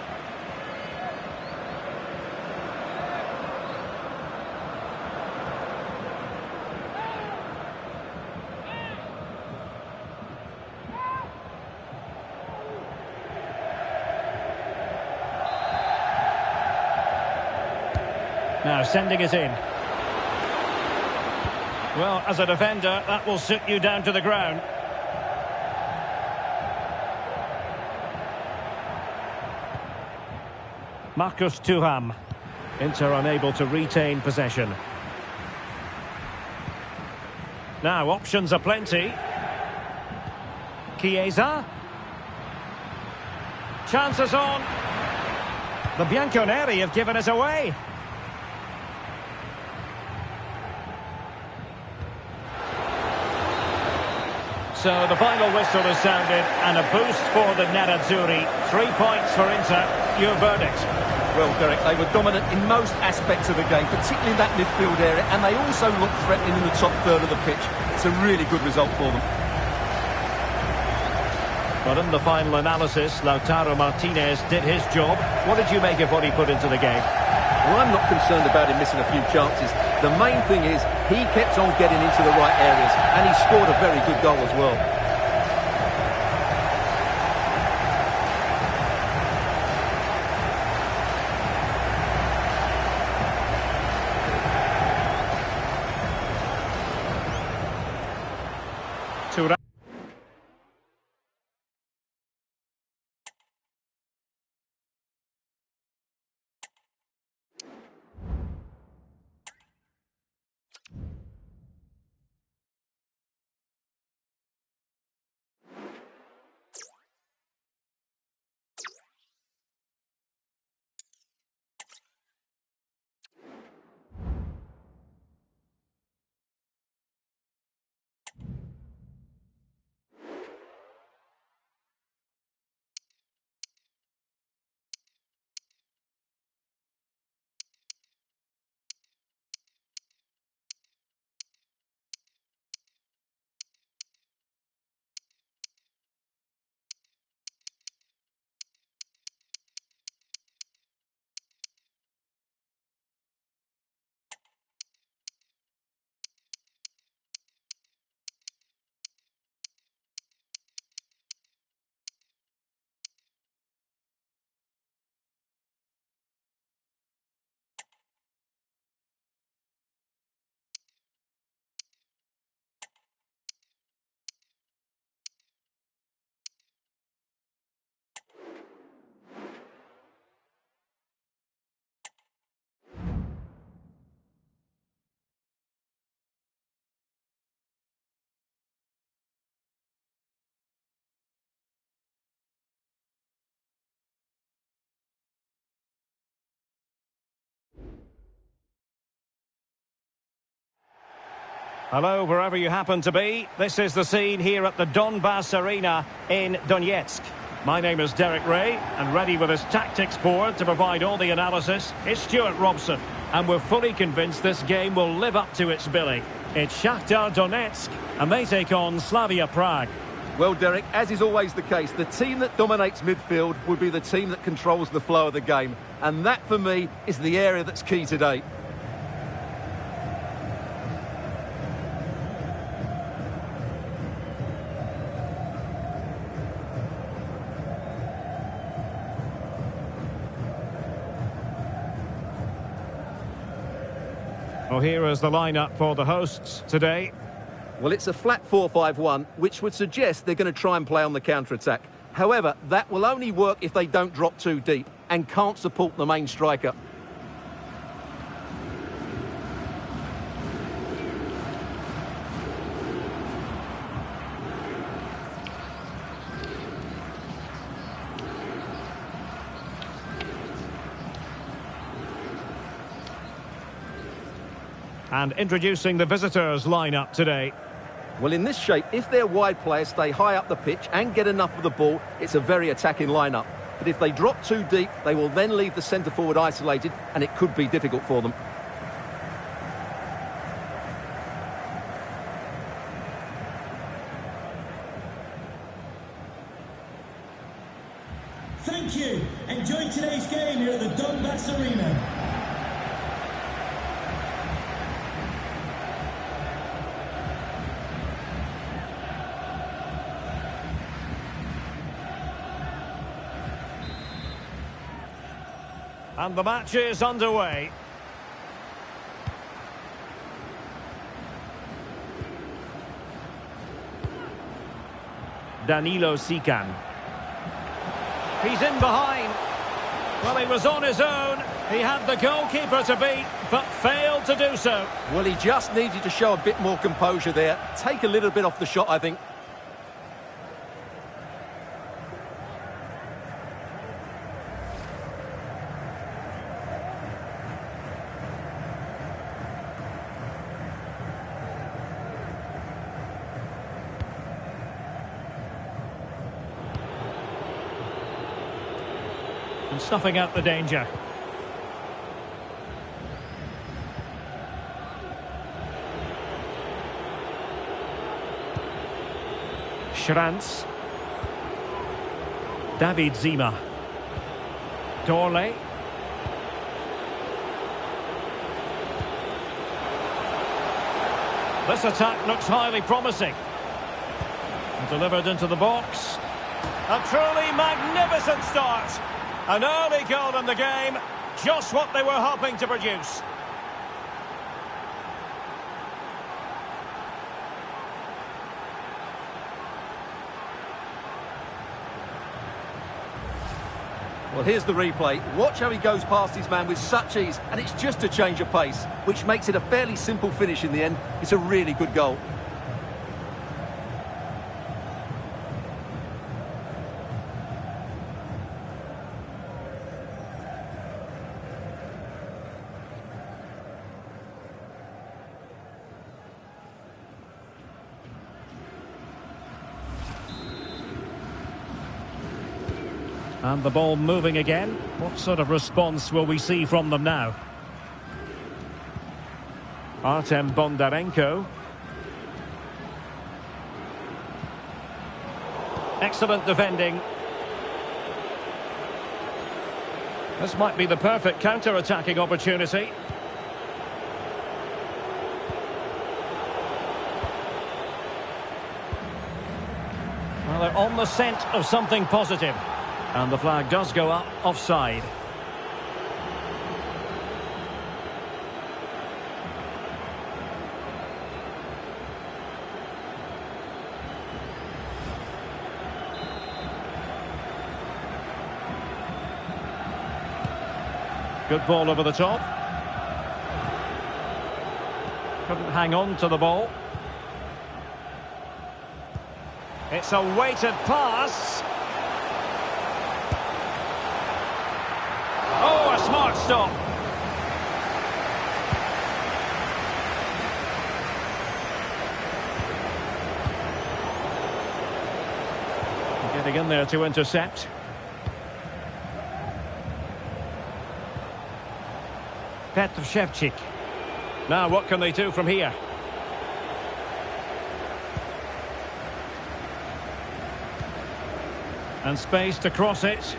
Now sending it in. Well, as a defender, that will sit you down to the ground. Marcus Thuram. Inter unable to retain possession. Now, options are plenty. Chiesa. Chances on. The Bianconeri have given us away. So the final whistle has sounded and a boost for the Nerazzurri. 3 points for Inter. Your verdict? Well, Derek, they were dominant in most aspects of the game, particularly in that midfield area, and they also looked threatening in the top third of the pitch. It's a really good result for them. But in the final analysis, Lautaro Martinez did his job. What did you make of what he put into the game? Well, I'm not concerned about him missing a few chances. The main thing is he kept on getting into the right areas, and he scored a very good goal as well. Hello, wherever you happen to be. This is the scene here at the Donbass Arena in Donetsk. My name is Derek Ray, and ready with his tactics board to provide all the analysis is Stuart Robson. And we're fully convinced this game will live up to its billing. It's Shakhtar Donetsk, and they take on Slavia Prague. Well, Derek, as is always the case, the team that dominates midfield will be the team that controls the flow of the game. And that, for me, is the area that's key today. Well, here is the lineup for the hosts today. Well, it's a flat 4-5-1, which would suggest they're going to try and play on the counter-attack. However, that will only work if they don't drop too deep and can't support the main striker. And introducing the visitors' lineup today. Well, in this shape, if their wide players stay high up the pitch and get enough of the ball, it's a very attacking lineup. But if they drop too deep, they will then leave the centre-forward isolated, and it could be difficult for them. Thank you. Enjoy today's game here at the Donbass Arena. And the match is underway. Danilo Sican. He's in behind. Well, he was on his own. He had the goalkeeper to beat, but failed to do so. Well, he just needed to show a bit more composure there. Take a little bit off the shot, I think. And snuffing out the danger. Schranz. David Zima. Dorley. This attack looks highly promising. And delivered into the box. A truly magnificent start. An early goal in the game, just what they were hoping to produce. Well, here's the replay. Watch how he goes past his man with such ease, and it's just a change of pace, which makes it a fairly simple finish in the end. It's a really good goal. And the ball moving again. What sort of response will we see from them now? Artem Bondarenko. Excellent defending. This might be the perfect counter-attacking opportunity. Well, they're on the scent of something positive. And the flag does go up offside. Good ball over the top. Couldn't hang on to the ball. It's a weighted pass. Oh, a smart stop. Getting in there to intercept. Petr Ševčík. Now what can they do from here? And space to cross it.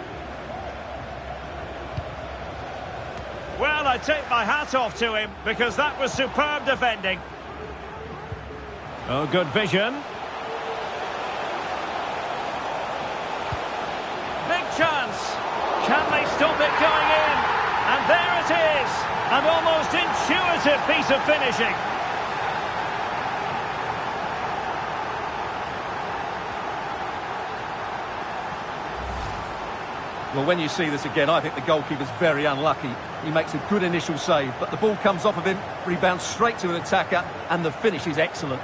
Well, I take my hat off to him because that was superb defending. Oh, good vision. Big chance. Can they stop it going in? And there it is. An almost intuitive piece of finishing. Well, when you see this again, I think the goalkeeper's very unlucky. He makes a good initial save, but the ball comes off of him, rebounds straight to an attacker, and the finish is excellent.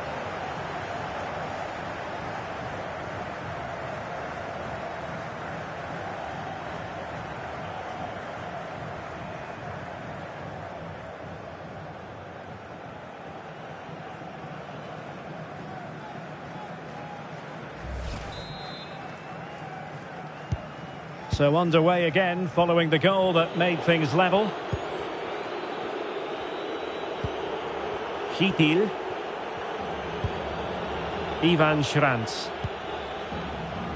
So underway again, following the goal that made things level. Chytil. Ivan Šranc.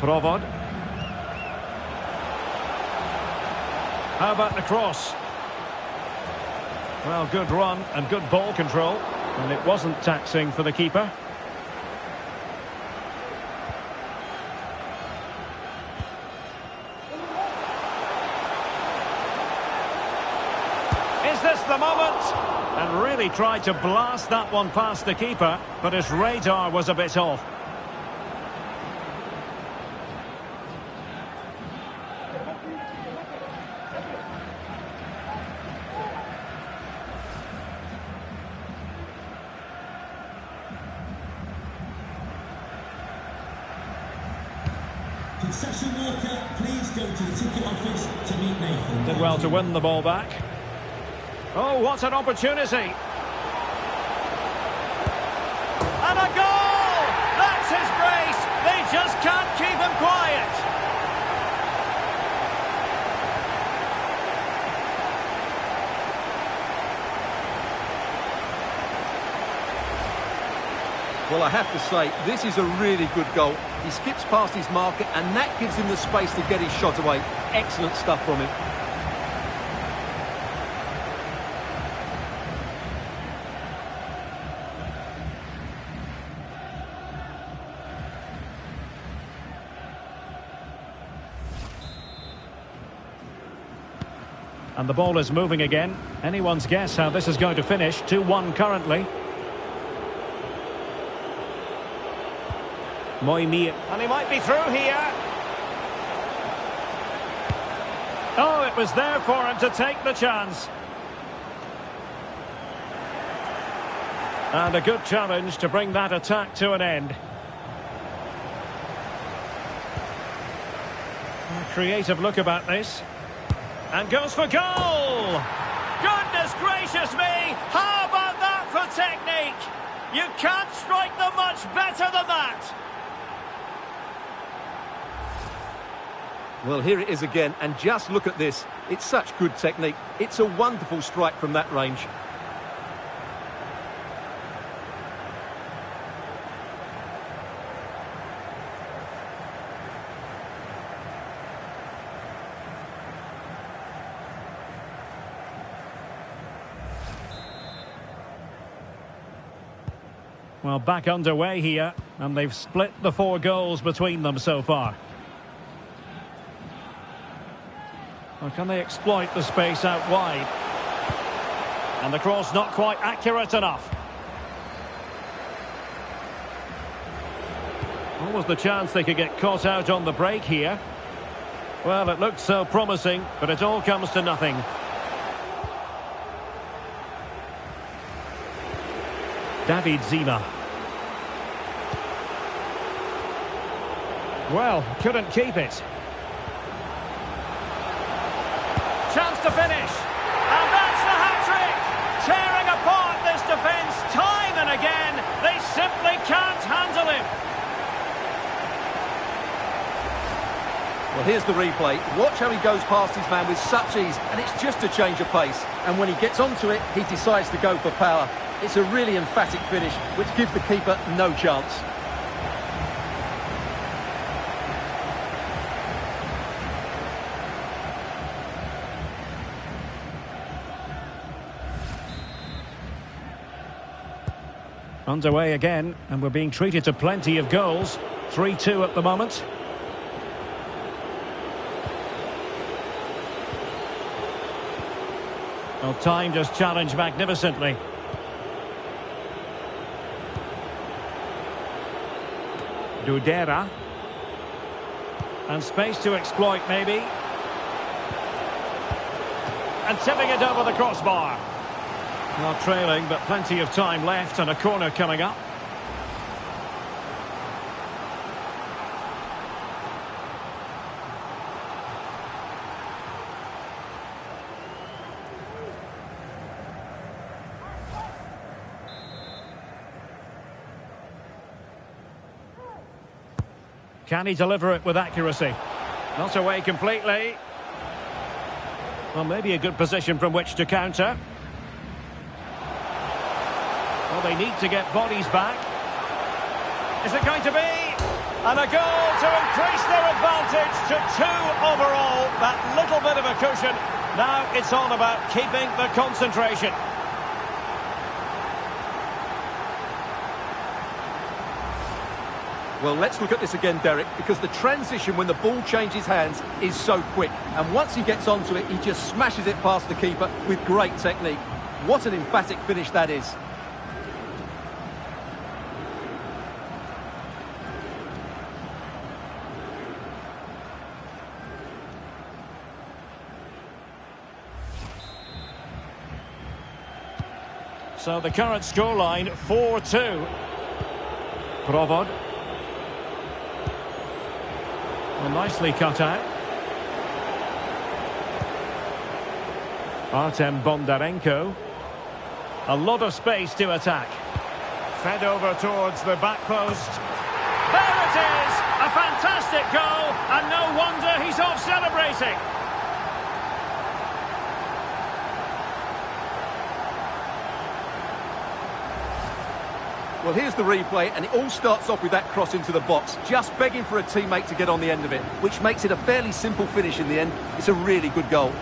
Provod. How about the cross? Well, good run and good ball control. And it wasn't taxing for the keeper. Is this the moment? And really tried to blast that one past the keeper, but his radar was a bit off. Concession worker, please go to the ticket office to meet Nathan. Did well to win the ball back. Oh, what an opportunity. And a goal! That's his brace. They just can't keep him quiet. Well, I have to say, this is a really good goal. He skips past his marker, and that gives him the space to get his shot away. Excellent stuff from him. And the ball is moving again. Anyone's guess how this is going to finish. 2-1 currently. Moimir. And he might be through here. Oh, it was there for him to take the chance. And a good challenge to bring that attack to an end. A creative look about this. And goes for goal! Goodness gracious me! How about that for technique? You can't strike them much better than that! Well, here it is again, and just look at this. It's such good technique. It's a wonderful strike from that range. Well, back underway here, and they've split the 4 goals between them so far. Or can they exploit the space out wide? And the cross not quite accurate enough. What was the chance they could get caught out on the break here? Well, it looked so promising, but it all comes to nothing. David Zima. Well, couldn't keep it. Chance to finish. And that's the hat-trick! Tearing apart this defence time and again. They simply can't handle him. Well, here's the replay. Watch how he goes past his man with such ease, and it's just a change of pace. And when he gets onto it, he decides to go for power. It's a really emphatic finish, which gives the keeper no chance. Underway again, and we're being treated to plenty of goals. 3-2 at the moment. Well, timed his challenge magnificently. Dudera. And space to exploit, maybe. And tipping it over the crossbar. Well, trailing, but plenty of time left, and a corner coming up. Can he deliver it with accuracy? Not away completely. Well, maybe a good position from which to counter. Well, they need to get bodies back. Is it going to be? And a goal to increase their advantage to 2 overall. That little bit of a cushion. Now it's all about keeping the concentration. Well, let's look at this again, Derek, because the transition when the ball changes hands is so quick. And once he gets onto it, he just smashes it past the keeper with great technique. What an emphatic finish that is. So the current scoreline, 4-2. Provod. Well, nicely cut out. Artem Bondarenko. A lot of space to attack. Fed over towards the back post. There it is! A fantastic goal, and no wonder he's off celebrating. Well, here's the replay, and it all starts off with that cross into the box, just begging for a teammate to get on the end of it, which makes it a fairly simple finish in the end. It's a really good goal.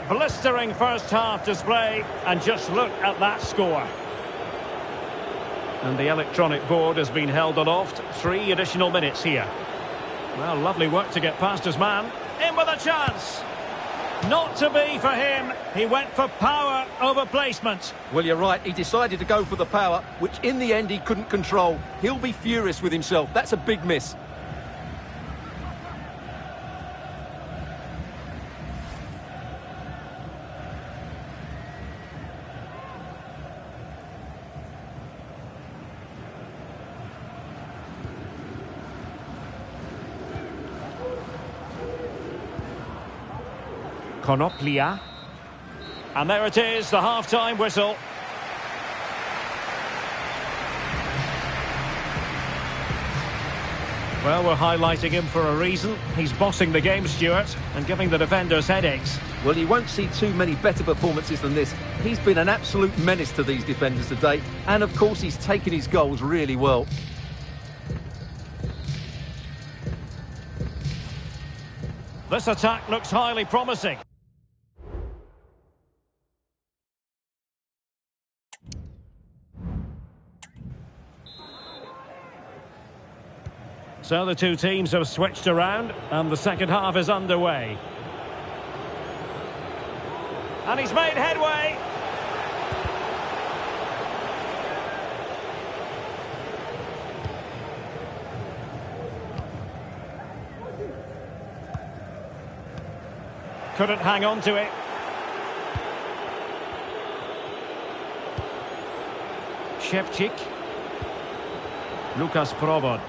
Blistering first half display, and just look at that score. And the electronic board has been held aloft. 3 additional minutes here. Well, lovely work to get past his man. In with a chance. Not to be for him. He went for power over placement. Well, you're right. He decided to go for the power, which in the end he couldn't control. He'll be furious with himself. That's a big miss. Konoplia. And there it is, the half-time whistle. Well, we're highlighting him for a reason. He's bossing the game, Stuart, and giving the defenders headaches. Well, you won't see too many better performances than this. He's been an absolute menace to these defenders today. And, of course, he's taken his goals really well. This attack looks highly promising. So the two teams have switched around, and the second half is underway. And he's made headway. Couldn't hang on to it. Shevchik. Lukas Provod.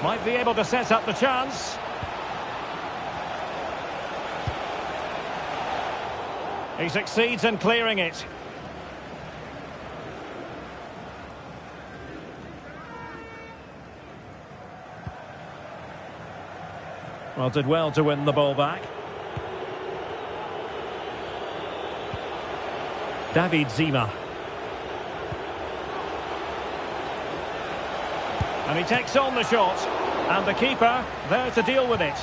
Might be able to set up the chance. He succeeds in clearing it. Well, did well to win the ball back. David Zima. And he takes on the shot. And the keeper there to deal with it.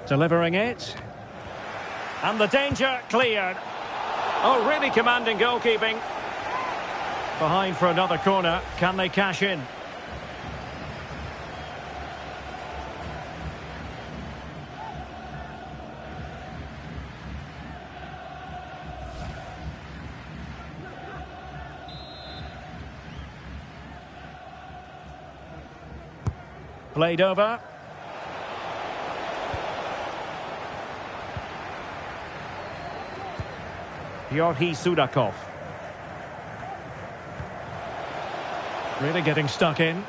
Delivering it. And the danger cleared. Oh, really commanding goalkeeping. Behind for another corner. Can they cash in? Played over. Georgi Sudakov. Really getting stuck in.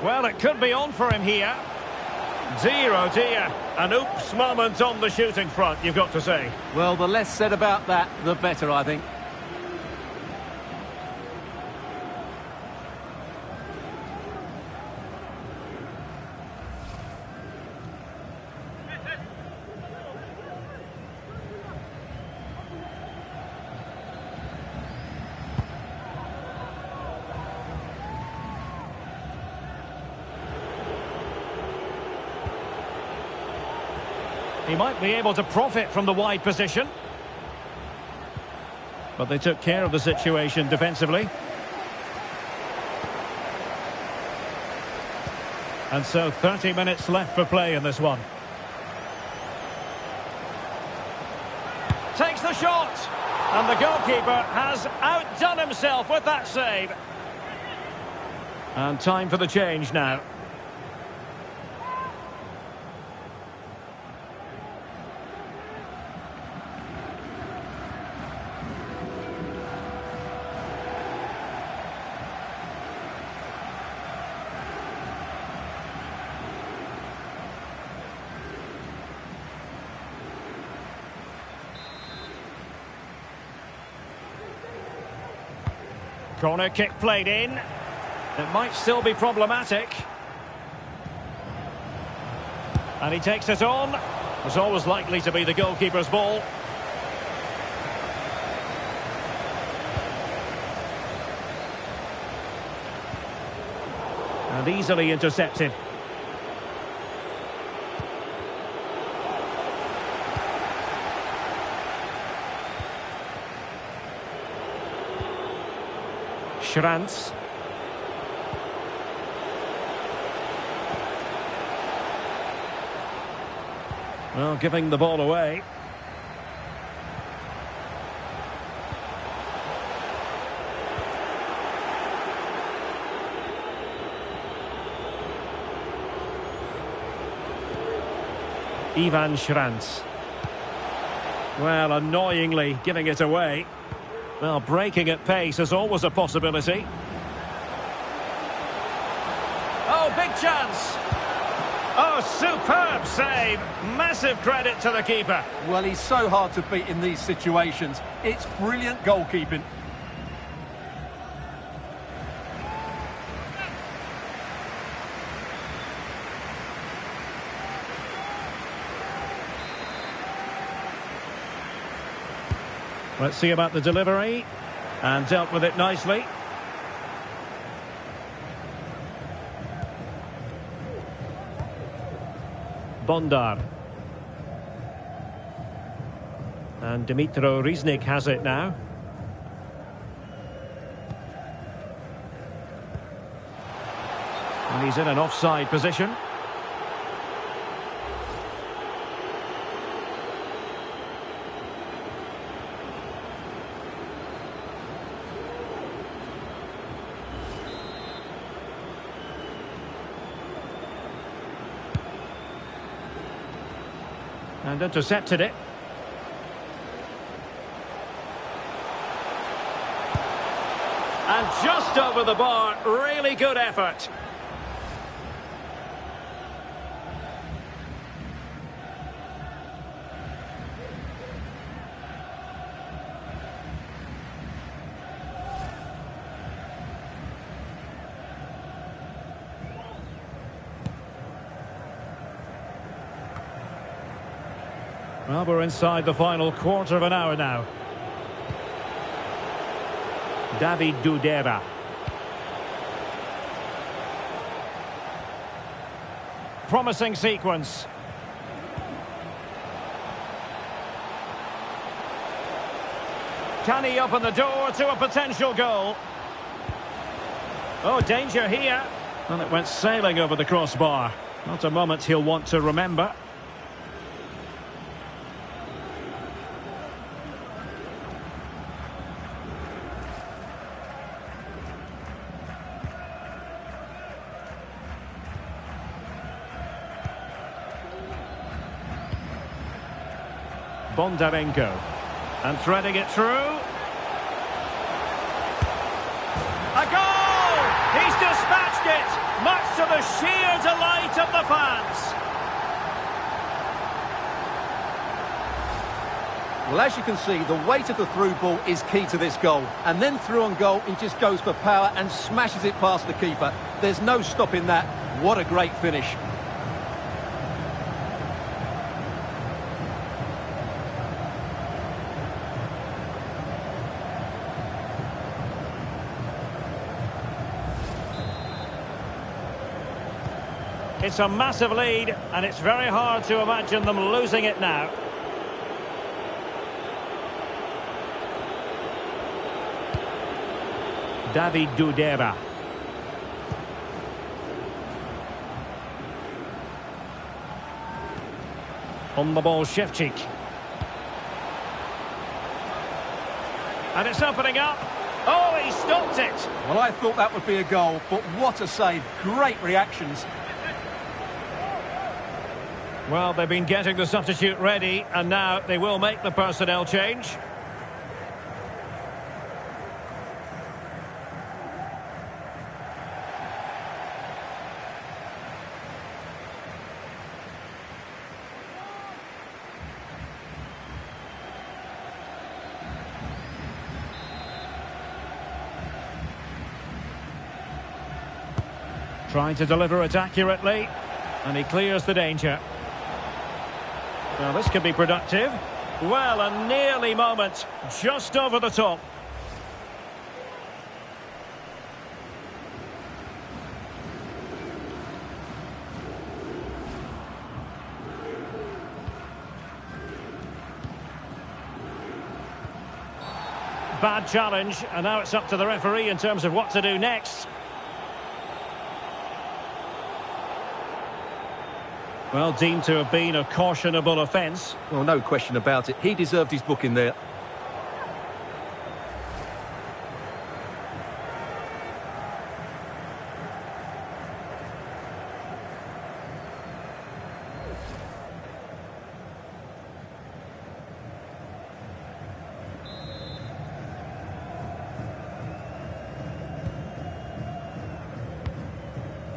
Well, it could be on for him here. Dear, oh dear. An oops moment on the shooting front, you've got to say. Well, the less said about that, the better, I think. He might be able to profit from the wide position. But they took care of the situation defensively. And so 30 minutes left for play in this one. Takes the shot. And the goalkeeper has outdone himself with that save. And time for the change now. Corner kick played in. It might still be problematic. And he takes it on. It's always likely to be the goalkeeper's ball. And easily intercepted. Schranz. Well, giving the ball away. Ivan Schranz. Well, annoyingly giving it away. Well, breaking at pace is always a possibility. Oh, big chance! Oh, superb save! Massive credit to the keeper. Well, he's so hard to beat in these situations. It's brilliant goalkeeping. Let's see about the delivery. And dealt with it nicely. Bondar. And Dmitro Riznik has it now. he's in an offside position. And intercepted it. And just over the bar, really good effort. Well, we're inside the final quarter of an hour now. David Dudera. Promising sequence. Can he open the door to a potential goal? Oh, danger here. And it went sailing over the crossbar. Not a moment he'll want to remember. Bondarenko, and threading it through. A goal! He's dispatched it, much to the sheer delight of the fans. Well, as you can see, the weight of the through ball is key to this goal. And then through on goal, he just goes for power and smashes it past the keeper. There's no stopping that. What a great finish. It's a massive lead, and it's very hard to imagine them losing it now. David Dudera. On the ball, Shevchik. And it's opening up. Oh, he stopped it. Well, I thought that would be a goal, but what a save. Great reactions. Well, they've been getting the substitute ready, and now they will make the personnel change. Trying to deliver it accurately, and he clears the danger. Now this could be productive. Well, a nearly moment, just over the top. Bad challenge, and now it's up to the referee in terms of what to do next. Well, deemed to have been a cautionable offence. Well, no question about it. He deserved his booking there.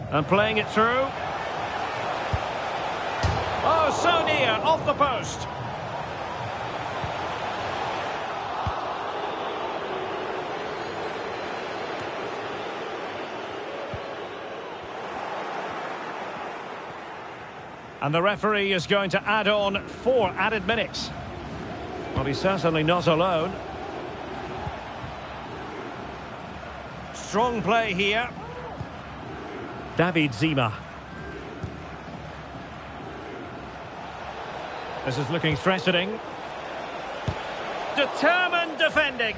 And playing it through. Oh, so near, off the post. And the referee is going to add on 4 added minutes. Well, he's certainly not alone. Strong play here. David Zima. This is looking threatening. Determined defending.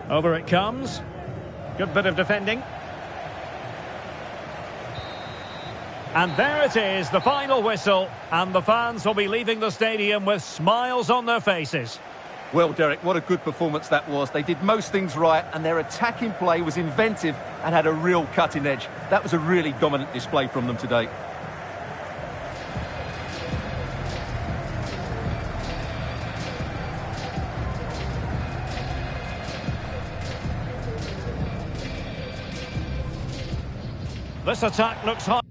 Over it comes. Good bit of defending. And there it is, the final whistle. And the fans will be leaving the stadium with smiles on their faces. Well, Derek, what a good performance that was. They did most things right, and their attacking play was inventive and had a real cutting edge. That was a really dominant display from them today. This attack looks high.